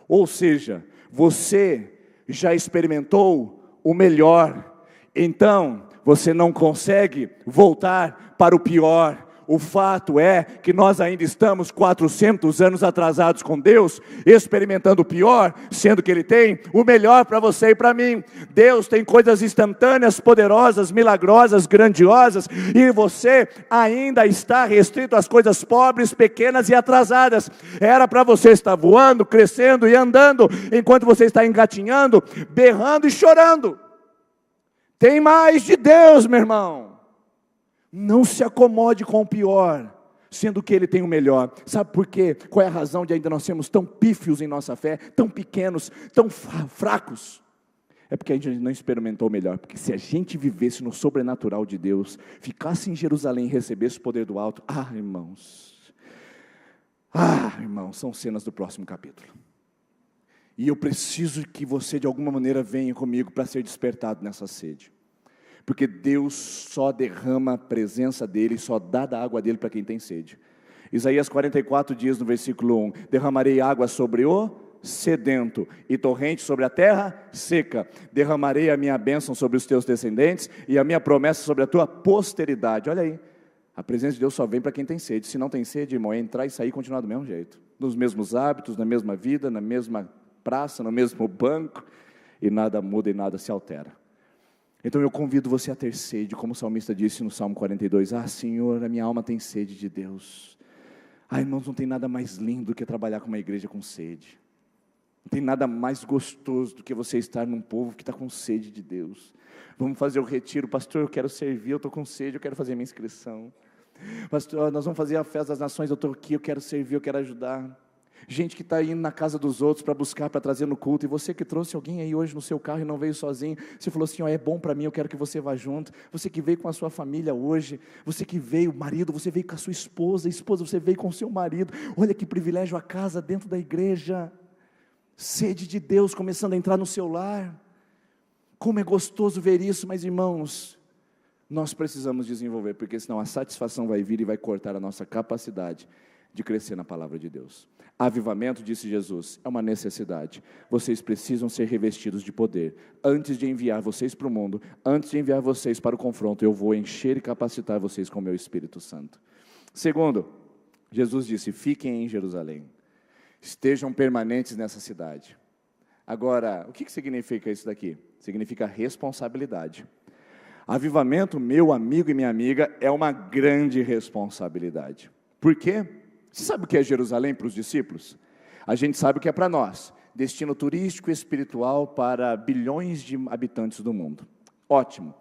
S3: Ou seja, você já experimentou o melhor, então você não consegue voltar para o pior. O fato é que nós ainda estamos 400 anos atrasados com Deus, experimentando o pior, sendo que Ele tem o melhor para você e para mim. Deus tem coisas instantâneas, poderosas, milagrosas, grandiosas, e você ainda está restrito às coisas pobres, pequenas e atrasadas. Era para você estar voando, crescendo e andando, enquanto você está engatinhando, berrando e chorando. Tem mais de Deus, meu irmão. Não se acomode com o pior, sendo que Ele tem o melhor. Sabe por quê? Qual é a razão de ainda nós sermos tão pífios em nossa fé, tão pequenos, tão fracos? É porque a gente não experimentou o melhor. Porque se a gente vivesse no sobrenatural de Deus, ficasse em Jerusalém e recebesse o poder do alto, irmãos, são cenas do próximo capítulo. E eu preciso que você de alguma maneira venha comigo para ser despertado nessa sede. Porque Deus só derrama a presença dEle, só dá da água dEle para quem tem sede. Isaías 44 diz no versículo 1, derramarei água sobre o sedento e torrente sobre a terra seca. Derramarei a minha bênção sobre os teus descendentes e a minha promessa sobre a tua posteridade. Olha aí, a presença de Deus só vem para quem tem sede. Se não tem sede, irmão, é entrar e sair e continuar do mesmo jeito. Nos mesmos hábitos, na mesma vida, na mesma praça, no mesmo banco, e nada muda e nada se altera. Então eu convido você a ter sede, como o salmista disse no Salmo 42, Senhor, a minha alma tem sede de Deus. Irmãos, não tem nada mais lindo do que trabalhar com uma igreja com sede. Não tem nada mais gostoso do que você estar num povo que está com sede de Deus. Vamos fazer o retiro, pastor, eu quero servir, eu estou com sede, eu quero fazer a minha inscrição. Pastor, nós vamos fazer a festa das nações, eu estou aqui, eu quero servir, eu quero ajudar. Gente que está indo na casa dos outros para buscar, para trazer no culto, e você que trouxe alguém aí hoje no seu carro e não veio sozinho, você falou assim, é bom para mim, eu quero que você vá junto. Você que veio com a sua família hoje, você que veio, marido, você veio com a sua esposa, você veio com o seu marido, olha que privilégio a casa dentro da igreja, sede de Deus começando a entrar no seu lar, como é gostoso ver isso, mas irmãos, nós precisamos desenvolver, porque senão a satisfação vai vir e vai cortar a nossa capacidade de crescer na palavra de Deus. Avivamento, disse Jesus, é uma necessidade. Vocês precisam ser revestidos de poder. Antes de enviar vocês para o mundo, antes de enviar vocês para o confronto, eu vou encher e capacitar vocês com o meu Espírito Santo. Segundo, Jesus disse, fiquem em Jerusalém. Estejam permanentes nessa cidade. Agora, o que significa isso daqui? Significa responsabilidade. Avivamento, meu amigo e minha amiga, é uma grande responsabilidade. Por quê? Você sabe o que é Jerusalém para os discípulos? A gente sabe o que é para nós. Destino turístico e espiritual para bilhões de habitantes do mundo. Ótimo.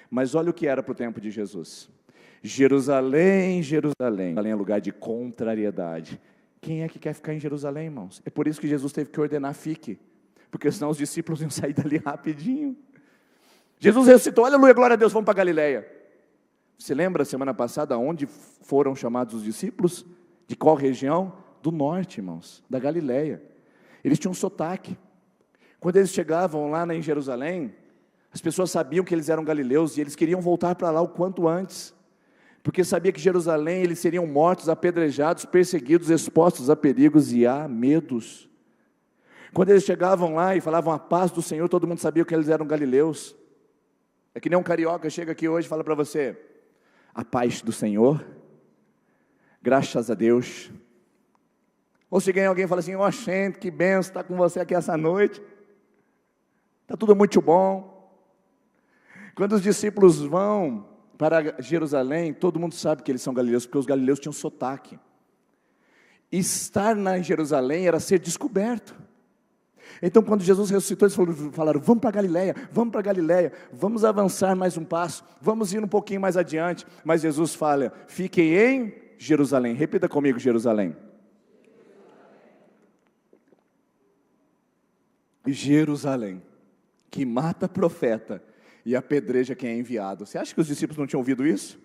S3: Mas olha o que era para o tempo de Jesus. Jerusalém, Jerusalém. Jerusalém é lugar de contrariedade. Quem é que quer ficar em Jerusalém, irmãos? É por isso que Jesus teve que ordenar fique. Porque senão os discípulos iam sair dali rapidinho. Jesus ressuscitou, aleluia, glória a Deus, vamos para Galileia. Você lembra semana passada onde foram chamados os discípulos? De qual região? Do norte, irmãos, da Galileia. Eles tinham um sotaque. Quando eles chegavam lá em Jerusalém, as pessoas sabiam que eles eram galileus e eles queriam voltar para lá o quanto antes. Porque sabia que Jerusalém eles seriam mortos, apedrejados, perseguidos, expostos a perigos e a medos. Quando eles chegavam lá e falavam a paz do Senhor, todo mundo sabia que eles eram galileus. É que nem um carioca chega aqui hoje e fala para você, a paz do Senhor, graças a Deus. Ou se ganha alguém e fala assim, gente, que benção estar com você aqui essa noite, está tudo muito bom. Quando os discípulos vão para Jerusalém, todo mundo sabe que eles são galileus, porque os galileus tinham sotaque. E estar em Jerusalém era ser descoberto. Então quando Jesus ressuscitou, eles falaram, vamos para Galileia, vamos avançar mais um passo, vamos ir um pouquinho mais adiante. Mas Jesus fala, fiquem em Jerusalém. Repita comigo, Jerusalém. Jerusalém, que mata profeta e apedreja quem é enviado. Você acha que os discípulos não tinham ouvido isso?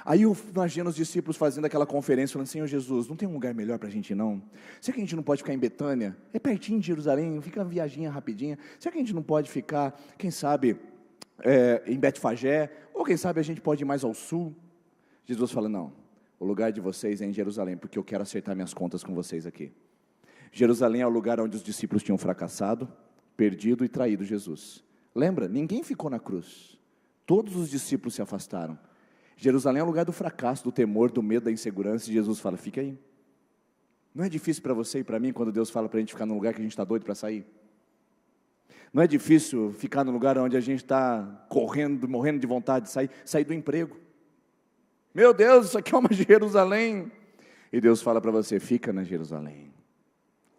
S3: Aí eu imagino os discípulos fazendo aquela conferência, falando, Senhor Jesus, não tem um lugar melhor para a gente ir não? Será que a gente não pode ficar em Betânia? É pertinho de Jerusalém, fica uma viaginha rapidinha. Será que a gente não pode ficar, quem sabe, em Betfagé? Ou quem sabe a gente pode ir mais ao sul? Jesus fala, não, o lugar de vocês é em Jerusalém, porque eu quero acertar minhas contas com vocês aqui. Jerusalém é o lugar onde os discípulos tinham fracassado, perdido e traído Jesus. Lembra? Ninguém ficou na cruz. Todos os discípulos se afastaram. Jerusalém é o lugar do fracasso, do temor, do medo, da insegurança. E Jesus fala, fica aí. Não é difícil para você e para mim, quando Deus fala para a gente ficar num lugar que a gente está doido para sair? Não é difícil ficar num lugar onde a gente está correndo, morrendo de vontade de sair do emprego? Meu Deus, isso aqui é uma Jerusalém. E Deus fala para você, fica na Jerusalém.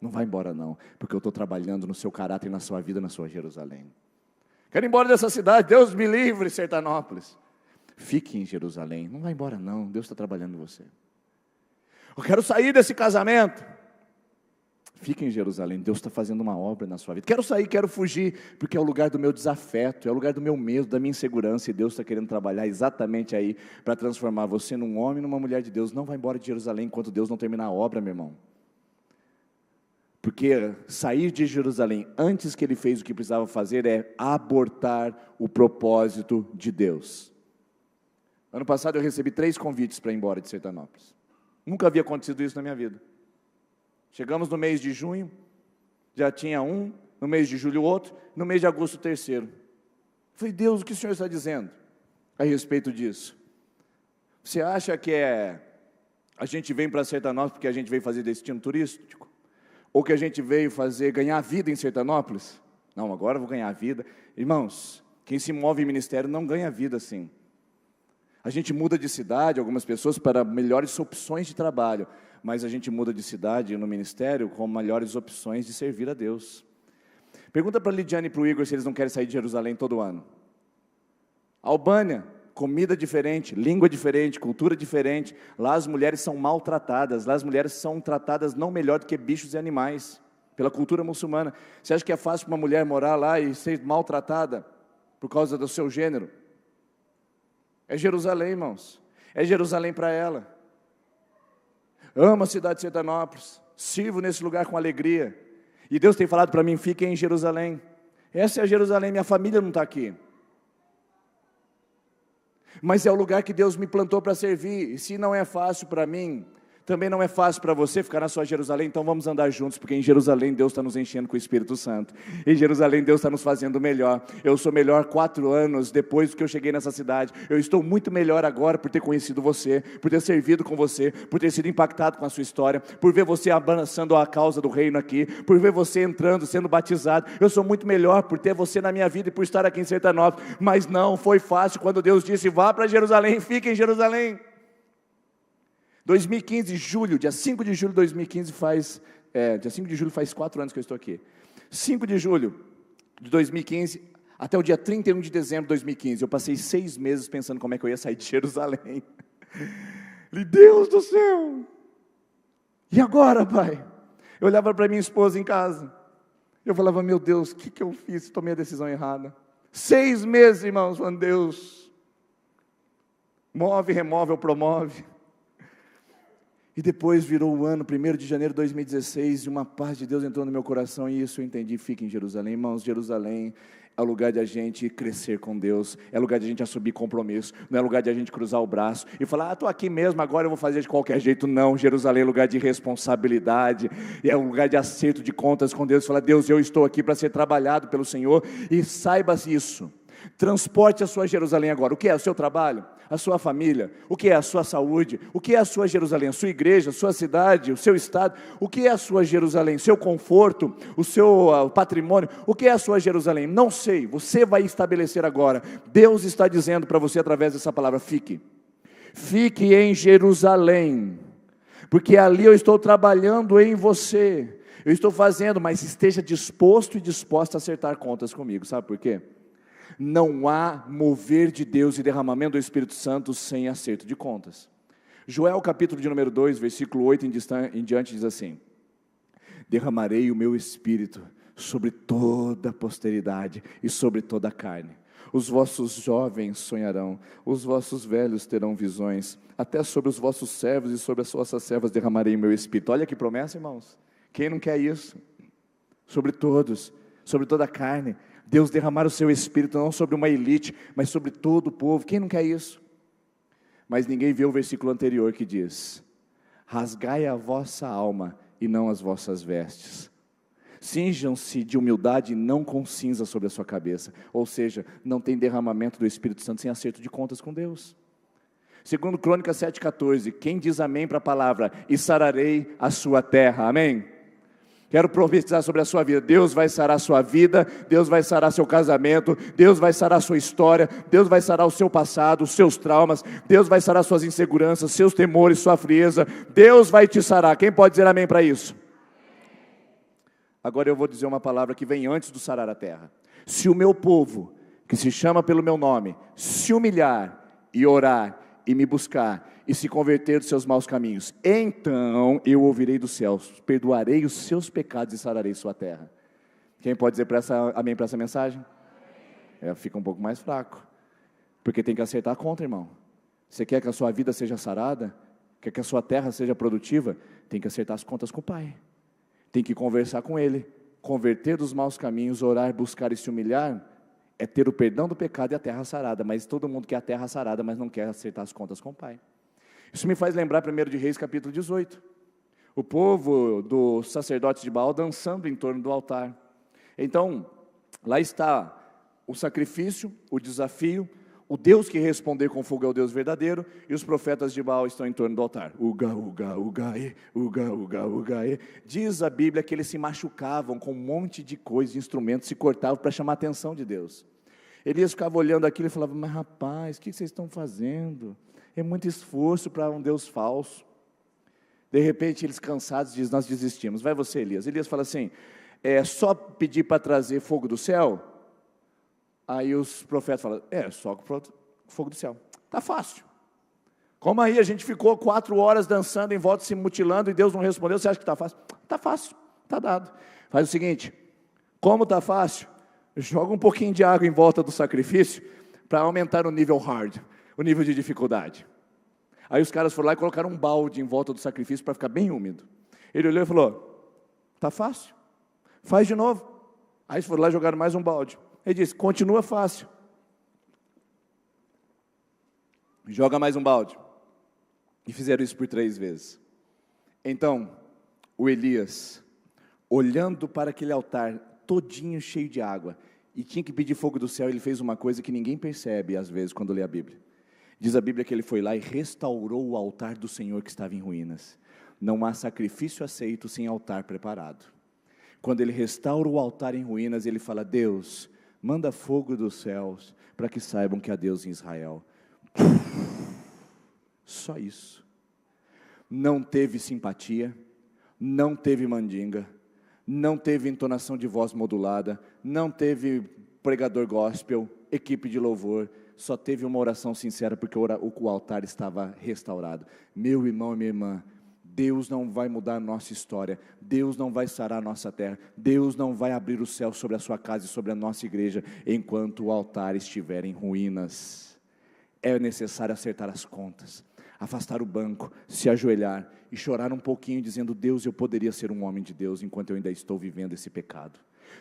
S3: Não vai embora não, porque eu estou trabalhando no seu caráter, na sua vida, na sua Jerusalém. Quero ir embora dessa cidade, Deus me livre, Sertanópolis. Fique em Jerusalém, não vai embora não, Deus está trabalhando em você. Eu quero sair desse casamento. Fique em Jerusalém, Deus está fazendo uma obra na sua vida. Quero sair, quero fugir, porque é o lugar do meu desafeto, é o lugar do meu medo, da minha insegurança, e Deus está querendo trabalhar exatamente aí, para transformar você num homem e numa mulher de Deus. Não vai embora de Jerusalém, enquanto Deus não terminar a obra, meu irmão. Porque sair de Jerusalém antes que ele fez o que precisava fazer é abortar o propósito de Deus. Ano passado eu recebi 3 convites para ir embora de Sertanópolis. Nunca havia acontecido isso na minha vida. Chegamos no mês de junho, já tinha um, no mês de julho outro, no mês de agosto o terceiro. Falei, Deus, o que o Senhor está dizendo a respeito disso? Você acha que a gente vem para Sertanópolis porque a gente veio fazer destino turístico? Ou que a gente veio ganhar vida em Sertanópolis? Não, agora eu vou ganhar vida. Irmãos, quem se move em ministério não ganha vida assim. A gente muda de cidade, algumas pessoas, para melhores opções de trabalho, mas a gente muda de cidade no ministério com melhores opções de servir a Deus. Pergunta para a Lidiane e para o Igor se eles não querem sair de Jerusalém todo ano. Albânia, comida diferente, língua diferente, cultura diferente. Lá as mulheres são maltratadas, lá as mulheres são tratadas não melhor do que bichos e animais, pela cultura muçulmana. Você acha que é fácil para uma mulher morar lá e ser maltratada por causa do seu gênero? É Jerusalém, irmãos. É Jerusalém para ela. Amo a cidade de Sertanópolis, sirvo nesse lugar com alegria. E Deus tem falado para mim, fiquem em Jerusalém. Essa é a Jerusalém, minha família não está aqui. Mas é o lugar que Deus me plantou para servir. E se não é fácil para mim, também não é fácil para você ficar na sua Jerusalém. Então vamos andar juntos, porque em Jerusalém Deus está nos enchendo com o Espírito Santo. Em Jerusalém Deus está nos fazendo melhor. Eu sou melhor 4 anos depois do que eu cheguei nessa cidade. Eu estou muito melhor agora por ter conhecido você, por ter servido com você, por ter sido impactado com a sua história, por ver você abraçando a causa do reino aqui, por ver você entrando, sendo batizado. Eu sou muito melhor por ter você na minha vida e por estar aqui em Sertanópolis. Mas não foi fácil quando Deus disse, vá para Jerusalém, fique em Jerusalém. 2015, julho, dia 5 de julho de 2015 dia 5 de julho faz 4 anos que eu estou aqui. 5 de julho de 2015 até o dia 31 de dezembro de 2015, eu passei 6 meses pensando como é que eu ia sair de Jerusalém. E Deus do céu! E agora, pai? Eu olhava para minha esposa em casa, eu falava, meu Deus, o que eu fiz? Tomei a decisão errada. 6 meses, irmãos, falando, Deus, move, remove ou promove. E depois virou o ano, 1º de janeiro de 2016, e uma paz de Deus entrou no meu coração, e isso eu entendi, fica em Jerusalém. Irmãos, Jerusalém é o lugar de a gente crescer com Deus, é o lugar de a gente assumir compromisso, não é o lugar de a gente cruzar o braço e falar, estou aqui mesmo, agora eu vou fazer de qualquer jeito. Não, Jerusalém é lugar de responsabilidade, é um lugar de acerto de contas com Deus. Falar, Deus, eu estou aqui para ser trabalhado pelo Senhor, e saiba isso. Transporte a sua Jerusalém agora. O que é o seu trabalho? A sua família? O que é a sua saúde? O que é a sua Jerusalém? A sua igreja, a sua cidade, o seu estado? O que é a sua Jerusalém? Seu conforto, o seu patrimônio? O que é a sua Jerusalém? Não sei, você vai estabelecer agora. Deus está dizendo para você através dessa palavra, fique em Jerusalém, porque ali eu estou trabalhando em você, eu estou fazendo, mas esteja disposto e disposta a acertar contas comigo. Sabe por quê? Não há mover de Deus e derramamento do Espírito Santo sem acerto de contas. Joel capítulo de número 2, versículo 8 em diante diz assim, derramarei o meu Espírito sobre toda a posteridade e sobre toda a carne. Os vossos jovens sonharão, os vossos velhos terão visões, até sobre os vossos servos e sobre as vossas servas derramarei o meu Espírito. Olha que promessa, irmãos. Quem não quer isso? Sobre todos, sobre toda a carne. Deus derramar o seu Espírito, não sobre uma elite, mas sobre todo o povo. Quem não quer isso? Mas ninguém vê o versículo anterior que diz, rasgai a vossa alma e não as vossas vestes. Cinjam-se de humildade e não com cinza sobre a sua cabeça. Ou seja, não tem derramamento do Espírito Santo sem acerto de contas com Deus. Segundo Crônicas 7,14, quem diz amém para a palavra? E sararei a sua terra, amém? Quero profetizar sobre a sua vida. Deus vai sarar a sua vida, Deus vai sarar seu casamento, Deus vai sarar a sua história, Deus vai sarar o seu passado, os seus traumas, Deus vai sarar suas inseguranças, seus temores, sua frieza. Deus vai te sarar. Quem pode dizer amém para isso? Agora eu vou dizer uma palavra que vem antes do sarar a terra. Se o meu povo, que se chama pelo meu nome, se humilhar e orar e me buscar e se converter dos seus maus caminhos, então eu ouvirei dos céus, perdoarei os seus pecados e sararei sua terra. Quem pode dizer amém para essa mensagem? Fica um pouco mais fraco, porque tem que acertar a conta, irmão. Você quer que a sua vida seja sarada? Quer que a sua terra seja produtiva? Tem que acertar as contas com o Pai. tem que conversar com Ele, converter dos maus caminhos, orar, buscar e se humilhar, é ter o perdão do pecado e a terra sarada. Mas todo mundo quer a terra sarada, mas não quer acertar as contas com o Pai. Isso me faz lembrar 1 de Reis, capítulo 18. O povo dos sacerdotes de Baal dançando em torno do altar. Então, lá está o sacrifício, o desafio, o Deus que responder com fogo é o Deus verdadeiro, e os profetas de Baal estão em torno do altar. Uga, uga, uga, e, uga, uga, uga, e. Diz a Bíblia que eles se machucavam com um monte de coisas, de instrumentos, se cortavam para chamar a atenção de Deus. Elias ficava olhando aquilo e falava, mas rapaz, o que vocês estão fazendo? É muito esforço para um Deus falso. De repente, eles cansados dizem, nós desistimos. Vai você, Elias. Elias fala assim, é só pedir para trazer fogo do céu? Aí os profetas falam, só fogo do céu. Está fácil. Como aí a gente ficou 4 horas dançando em volta, se mutilando, e Deus não respondeu, você acha que está fácil? Está fácil, está dado. Faz o seguinte, como está fácil, joga um pouquinho de água em volta do sacrifício, para aumentar o nível hard, o nível de dificuldade. Aí os caras foram lá e colocaram um balde em volta do sacrifício, para ficar bem úmido. Ele olhou e falou, está fácil, faz de novo. Aí eles foram lá e jogaram mais um balde. Ele disse, continua fácil. Joga mais um balde. E fizeram isso por 3 vezes. Então, o Elias, olhando para aquele altar todinho cheio de água, e tinha que pedir fogo do céu, ele fez uma coisa que ninguém percebe às vezes quando lê a Bíblia. Diz a Bíblia que ele foi lá e restaurou o altar do Senhor que estava em ruínas. Não há sacrifício aceito sem altar preparado. Quando ele restaura o altar em ruínas, ele fala, Deus, manda fogo dos céus, para que saibam que há Deus em Israel. Só isso. Não teve simpatia, não teve mandinga, não teve entonação de voz modulada, não teve pregador gospel, equipe de louvor, só teve uma oração sincera, porque o altar estava restaurado. Meu irmão e minha irmã, Deus não vai mudar a nossa história, Deus não vai sarar a nossa terra, Deus não vai abrir o céu sobre a sua casa e sobre a nossa igreja, enquanto o altar estiver em ruínas. É necessário acertar as contas, afastar o banco, se ajoelhar e chorar um pouquinho, dizendo, Deus, eu poderia ser um homem de Deus, enquanto eu ainda estou vivendo esse pecado.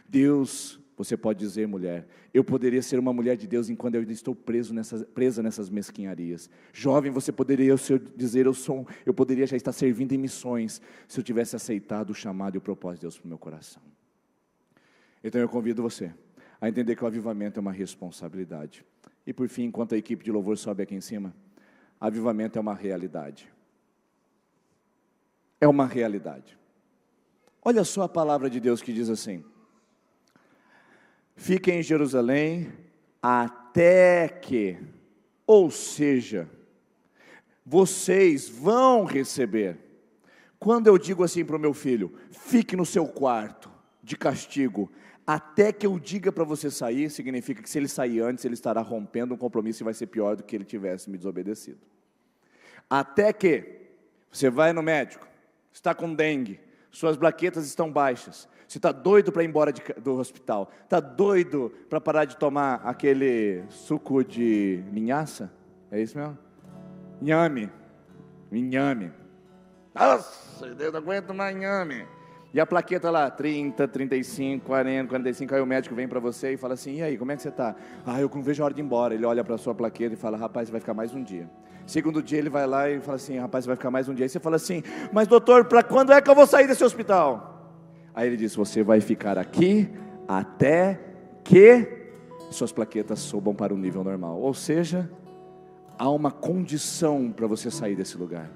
S3: Deus, você pode dizer, mulher, eu poderia ser uma mulher de Deus, enquanto eu ainda estou presa nessas mesquinharias. Jovem, você poderia dizer, eu poderia já estar servindo em missões, se eu tivesse aceitado o chamado e o propósito de Deus para o meu coração. Então eu convido você a entender que o avivamento é uma responsabilidade. E por fim, enquanto a equipe de louvor sobe aqui em cima, avivamento é uma realidade. É uma realidade. Olha só a palavra de Deus que diz assim, fiquem em Jerusalém até que, ou seja, vocês vão receber. Quando eu digo assim para o meu filho, fique no seu quarto, de castigo, até que eu diga para você sair, significa que se ele sair antes, ele estará rompendo um compromisso e vai ser pior do que ele tivesse me desobedecido. Até que você vai no médico, está com dengue, suas plaquetas estão baixas, você está doido para ir embora do hospital, está doido para parar de tomar aquele suco de linhaça, é isso mesmo? Inhame. Nossa, eu não aguento mais inhame. E a plaqueta lá, 30, 35, 40, 45, aí o médico vem para você e fala assim, e aí, como é que você está? Eu não vejo a hora de ir embora. Ele olha para a sua plaqueta e fala, rapaz, você vai ficar mais um dia. Segundo dia ele vai lá e fala assim, rapaz, você vai ficar mais um dia. Aí você fala assim, mas doutor, para quando é que eu vou sair desse hospital? Aí ele diz, você vai ficar aqui até que suas plaquetas subam para o nível normal. Ou seja, há uma condição para você sair desse lugar.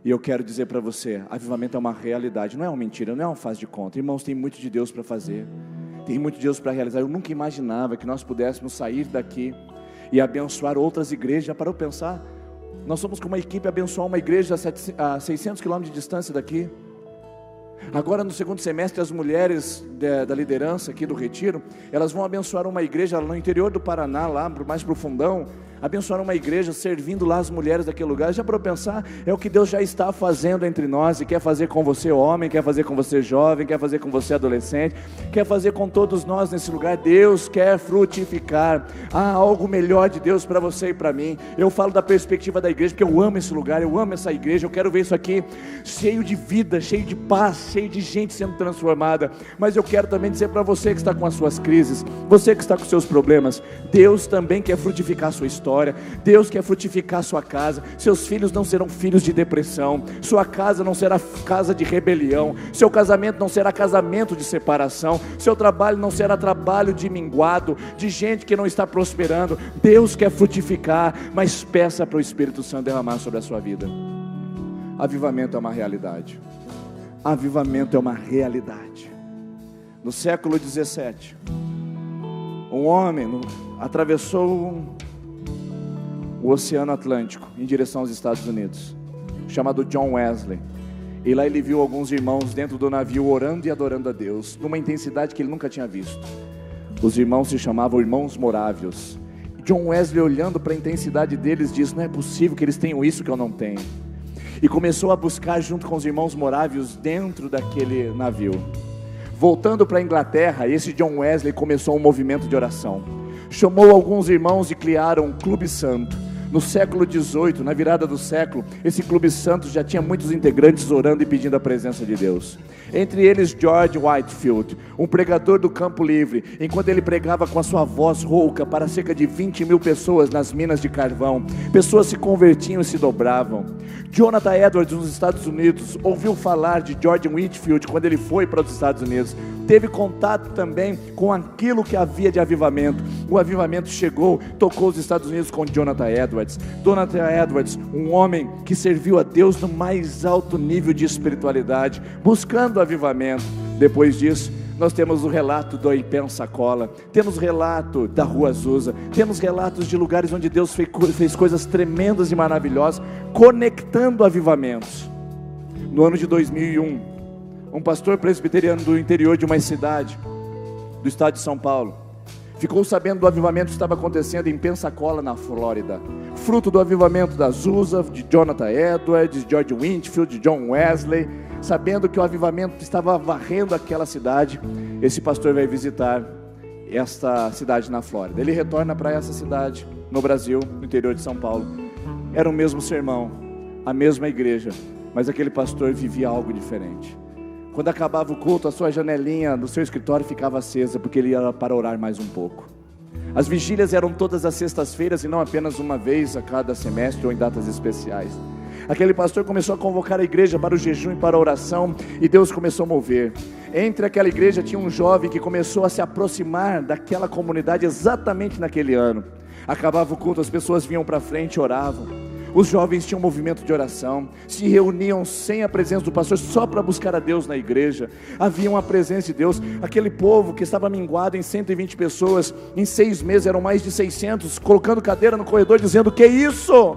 S3: E eu quero dizer para você, avivamento é uma realidade, não é uma mentira, não é uma fase de conta. Irmãos, tem muito de Deus para fazer, tem muito de Deus para realizar. Eu nunca imaginava que nós pudéssemos sair daqui e abençoar outras igrejas. Já parou para pensar? Nós somos com uma equipe abençoar uma igreja a 600 quilômetros de distância daqui. Agora no segundo semestre, as mulheres da liderança aqui do Retiro, elas vão abençoar uma igreja no interior do Paraná, lá mais pro fundão, abençoar uma igreja, servindo lá as mulheres daquele lugar. Já para pensar, é o que Deus já está fazendo entre nós e quer fazer com você homem, quer fazer com você jovem, quer fazer com você adolescente, quer fazer com todos nós nesse lugar. Deus quer frutificar. Há algo melhor de Deus para você e para mim. Eu falo da perspectiva da igreja, porque eu amo esse lugar, eu amo essa igreja, eu quero ver isso aqui cheio de vida, cheio de paz, cheio de gente sendo transformada. Mas eu quero também dizer para você que está com as suas crises, você que está com os seus problemas, Deus também quer frutificar a sua história. Deus quer frutificar a sua casa. Seus filhos não serão filhos de depressão, sua casa não será casa de rebelião, seu casamento não será casamento de separação, seu trabalho não será trabalho de minguado, de gente que não está prosperando. Deus quer frutificar, mas peça para o Espírito Santo derramar sobre a sua vida. Avivamento é uma realidade. Avivamento é uma realidade. No século 17, um homem atravessou o Oceano Atlântico em direção aos Estados Unidos, chamado John Wesley. E lá ele viu alguns irmãos dentro do navio orando e adorando a Deus, numa intensidade que ele nunca tinha visto. Os irmãos se chamavam Irmãos Morávios. John Wesley, olhando para a intensidade deles, disse: não é possível que eles tenham isso que eu não tenho. E começou a buscar junto com os Irmãos Morávios dentro daquele navio. Voltando para a Inglaterra, esse John Wesley começou um movimento de oração. Chamou alguns irmãos e criaram um Clube Santo. No século XVIII, na virada do século, esse Clube Santo já tinha muitos integrantes orando e pedindo a presença de Deus. Entre eles George Whitefield, um pregador do Campo Livre. Enquanto ele pregava com a sua voz rouca para cerca de 20 mil pessoas nas minas de carvão, pessoas se convertiam e se dobravam. Jonathan Edwards, nos Estados Unidos, ouviu falar de George Whitefield quando ele foi para os Estados Unidos. Teve contato também com aquilo que havia de avivamento. O avivamento chegou, tocou os Estados Unidos com Jonathan Edwards. Jonathan Edwards, um homem que serviu a Deus no mais alto nível de espiritualidade, buscando avivamento. Depois disso, nós temos o relato do Pensacola, temos relato da Rua Azusa, temos relatos de lugares onde Deus fez coisas tremendas e maravilhosas, conectando avivamentos. No ano de 2001, um pastor presbiteriano do interior de uma cidade do estado de São Paulo ficou sabendo do avivamento que estava acontecendo em Pensacola, na Flórida, fruto do avivamento da Azusa, de Jonathan Edwards, de George Whitefield, de John Wesley. Sabendo que o avivamento estava varrendo aquela cidade, esse pastor vai visitar esta cidade na Flórida. Ele retorna para essa cidade no Brasil, no interior de São Paulo. Era o mesmo sermão, a mesma igreja, mas aquele pastor vivia algo diferente. Quando acabava o culto, a sua janelinha do seu escritório ficava acesa, porque ele ia para orar mais um pouco. As vigílias eram todas as sextas-feiras e não apenas uma vez a cada semestre ou em datas especiais. Aquele pastor começou a convocar a igreja para o jejum e para a oração, e Deus começou a mover. Entre aquela igreja tinha um jovem que começou a se aproximar daquela comunidade exatamente naquele ano. Acabava o culto, as pessoas vinham para frente e oravam. Os jovens tinham um movimento de oração, se reuniam sem a presença do pastor, só para buscar a Deus na igreja. Havia uma presença de Deus. Aquele povo que estava minguado em 120 pessoas, em 6 meses eram mais de 600, colocando cadeira no corredor, dizendo: que isso?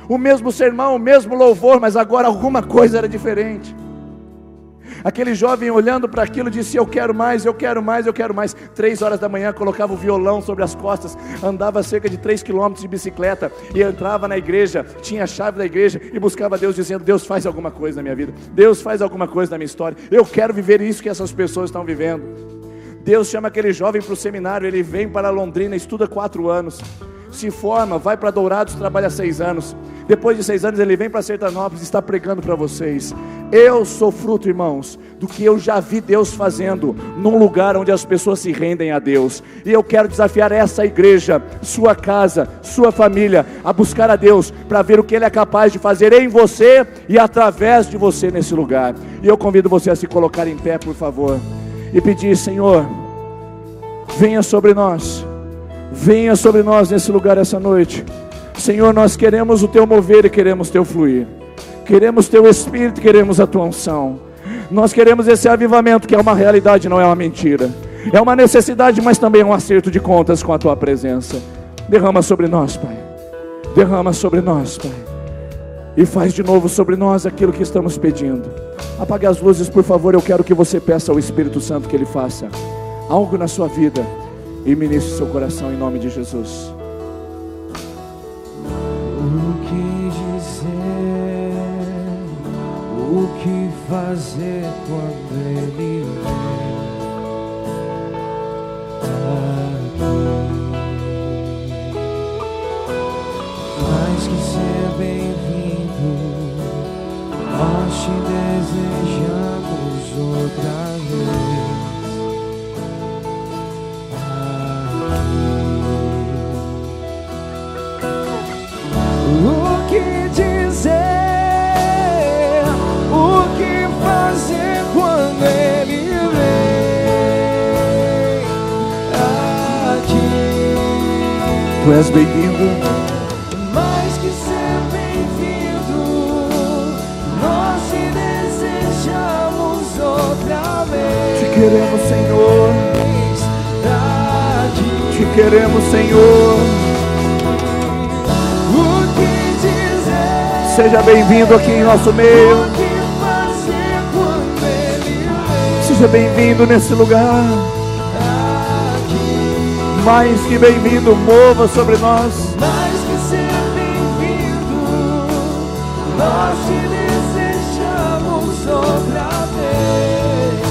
S3: O mesmo sermão, o mesmo louvor, mas agora alguma coisa era diferente. Aquele jovem olhando para aquilo disse: eu quero mais, eu quero mais, eu quero mais. 3 horas da manhã colocava o violão sobre as costas, andava cerca de 3 quilômetros de bicicleta e entrava na igreja, tinha a chave da igreja e buscava a Deus, dizendo: Deus, faz alguma coisa na minha vida, Deus, faz alguma coisa na minha história, eu quero viver isso que essas pessoas estão vivendo. Deus chama aquele jovem para o seminário, ele vem para Londrina, estuda 4 anos, se forma, vai para Dourados, trabalha 6 anos. Depois de 6 anos ele vem para Sertanópolis e está pregando para vocês. Eu sou fruto, irmãos, do que eu já vi Deus fazendo num lugar onde as pessoas se rendem a Deus. E eu quero desafiar essa igreja, sua casa, sua família, a buscar a Deus para ver o que Ele é capaz de fazer em você e através de você nesse lugar. E eu convido você a se colocar em pé, por favor, e pedir: Senhor, venha sobre nós nesse lugar essa noite. Senhor, nós queremos o Teu mover e queremos Teu fluir, queremos Teu Espírito, queremos a Tua unção. Nós queremos esse avivamento que é uma realidade, não é uma mentira, é uma necessidade, mas também é um acerto de contas com a Tua presença. Derrama sobre nós, Pai, derrama sobre nós, Pai, e faz de novo sobre nós aquilo que estamos pedindo. Apague as luzes, por favor. Eu quero que você peça ao Espírito Santo que Ele faça algo na sua vida e ministre seu coração em nome de Jesus.
S1: fazer quando Ele vem aqui? Mais que ser bem-vindo, nós te desejamos outra vez aqui. O que dizer, o que fazer quando Ele vem aqui?
S3: Tu és bem-vindo.
S1: Mais que ser bem-vindo, nós te desejamos outra vez.
S3: Te queremos, Senhor.
S1: Aqui.
S3: Te queremos, Senhor.
S1: O que dizer,
S3: Seja bem-vindo aqui em nosso meio.
S1: o que fazer quando Ele vem
S3: Seja bem-vindo nesse lugar.
S1: aqui.
S3: Mais que bem-vindo, mova sobre nós.
S1: Mais que ser bem-vindo, nós te desejamos outra vez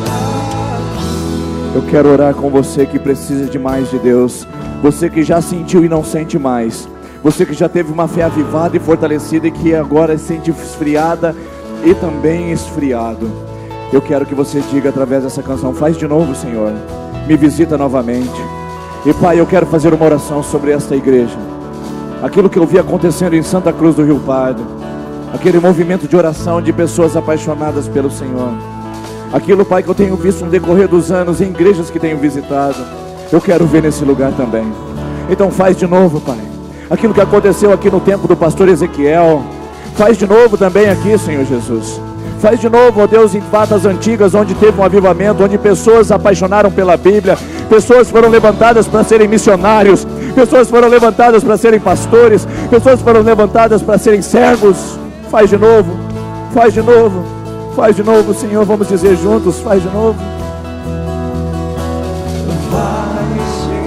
S1: aqui.
S3: Eu quero orar com você que precisa de mais de Deus. Você que já sentiu e não sente mais. Você que já teve uma fé avivada e fortalecida e que agora se sente esfriada e também esfriado. Eu quero que você diga através dessa canção: faz de novo, Senhor. Me visita novamente. E Pai, eu quero fazer uma oração sobre esta igreja. Aquilo que eu vi acontecendo em Santa Cruz do Rio Pardo. Aquele movimento de oração de pessoas apaixonadas pelo Senhor. Aquilo, Pai, que eu tenho visto no decorrer dos anos em igrejas que tenho visitado. Eu quero ver nesse lugar também. Então faz de novo, Pai. Aquilo que aconteceu aqui no tempo do pastor Ezequiel. Faz de novo também aqui, Senhor Jesus. Faz de novo, ó Deus, em datas antigas, onde teve um avivamento, onde pessoas apaixonaram pela Bíblia, pessoas foram levantadas para serem missionários, pessoas foram levantadas para serem pastores, pessoas foram levantadas para serem servos. Faz de novo, faz de novo, faz de novo, Senhor. Vamos dizer juntos: faz de novo.
S1: Faz de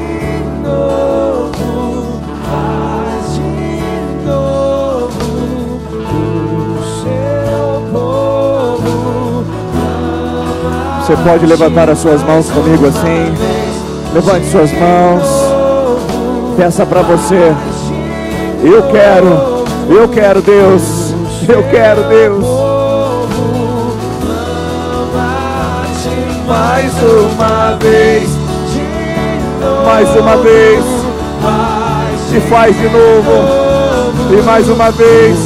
S1: novo, faz de novo, o seu povo ama.
S3: Você pode levantar as suas mãos comigo assim. Levante suas mãos. Peça para você: eu quero Deus, eu quero Deus.
S1: Mais uma vez,
S3: Mais uma vez, e faz de novo, e mais uma vez,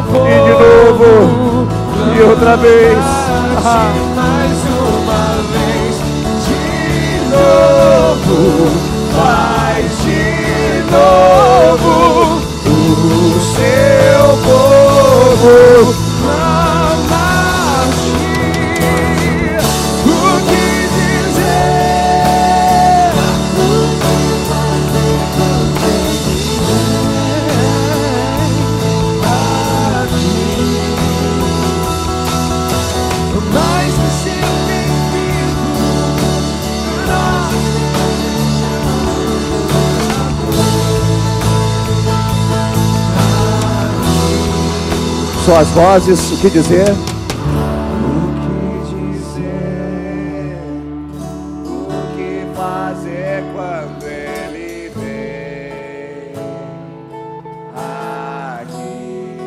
S3: e de novo, e outra vez.
S1: mais uma vez, de novo, faz de novo, o seu povo clama-te. O que dizer? Mais que ser bem-vindo,
S3: Só as vozes, o que dizer?
S1: o que dizer, o que fazer quando Ele vem aqui?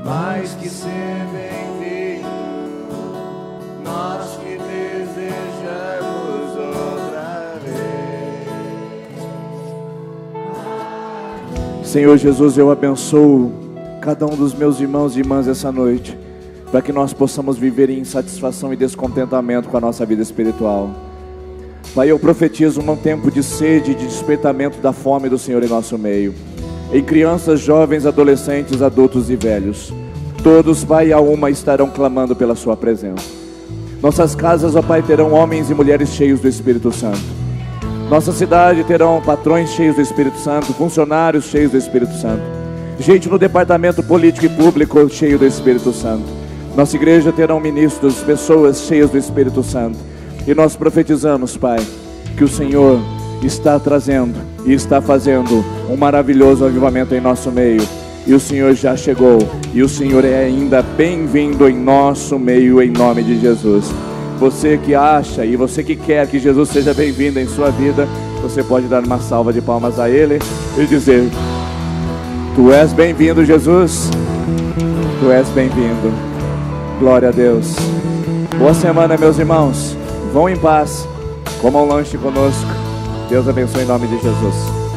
S1: Mais que ser bem-vindo, nós te desejamos outra vez.
S3: Senhor Jesus, eu abençoo cada um dos meus irmãos e irmãs essa noite, para que nós possamos viver em insatisfação e descontentamento com a nossa vida espiritual. Pai, eu profetizo num tempo de sede e de despertamento da fome do Senhor em nosso meio, em crianças, jovens, adolescentes, adultos e velhos. Todos, Pai, a uma estarão clamando pela sua presença. Nossas casas, ó Pai, terão homens e mulheres cheios do Espírito Santo. Nossa cidade terão patrões cheios do Espírito Santo, funcionários cheios do Espírito Santo, gente no departamento político e público cheio do Espírito Santo. Nossa igreja terão ministros, pessoas cheias do Espírito Santo. E nós profetizamos, Pai, que o Senhor está trazendo e está fazendo um maravilhoso avivamento em nosso meio. e o Senhor já chegou, e o Senhor é ainda bem-vindo em nosso meio, em nome de Jesus. Você que acha e você que quer que Jesus seja bem-vindo em sua vida, você pode dar uma salva de palmas a Ele e dizer: Tu és bem-vindo, Jesus. Tu és bem-vindo. Glória a Deus. Boa semana, meus irmãos. Vão em paz. Comam um lanche conosco. Deus abençoe em nome de Jesus.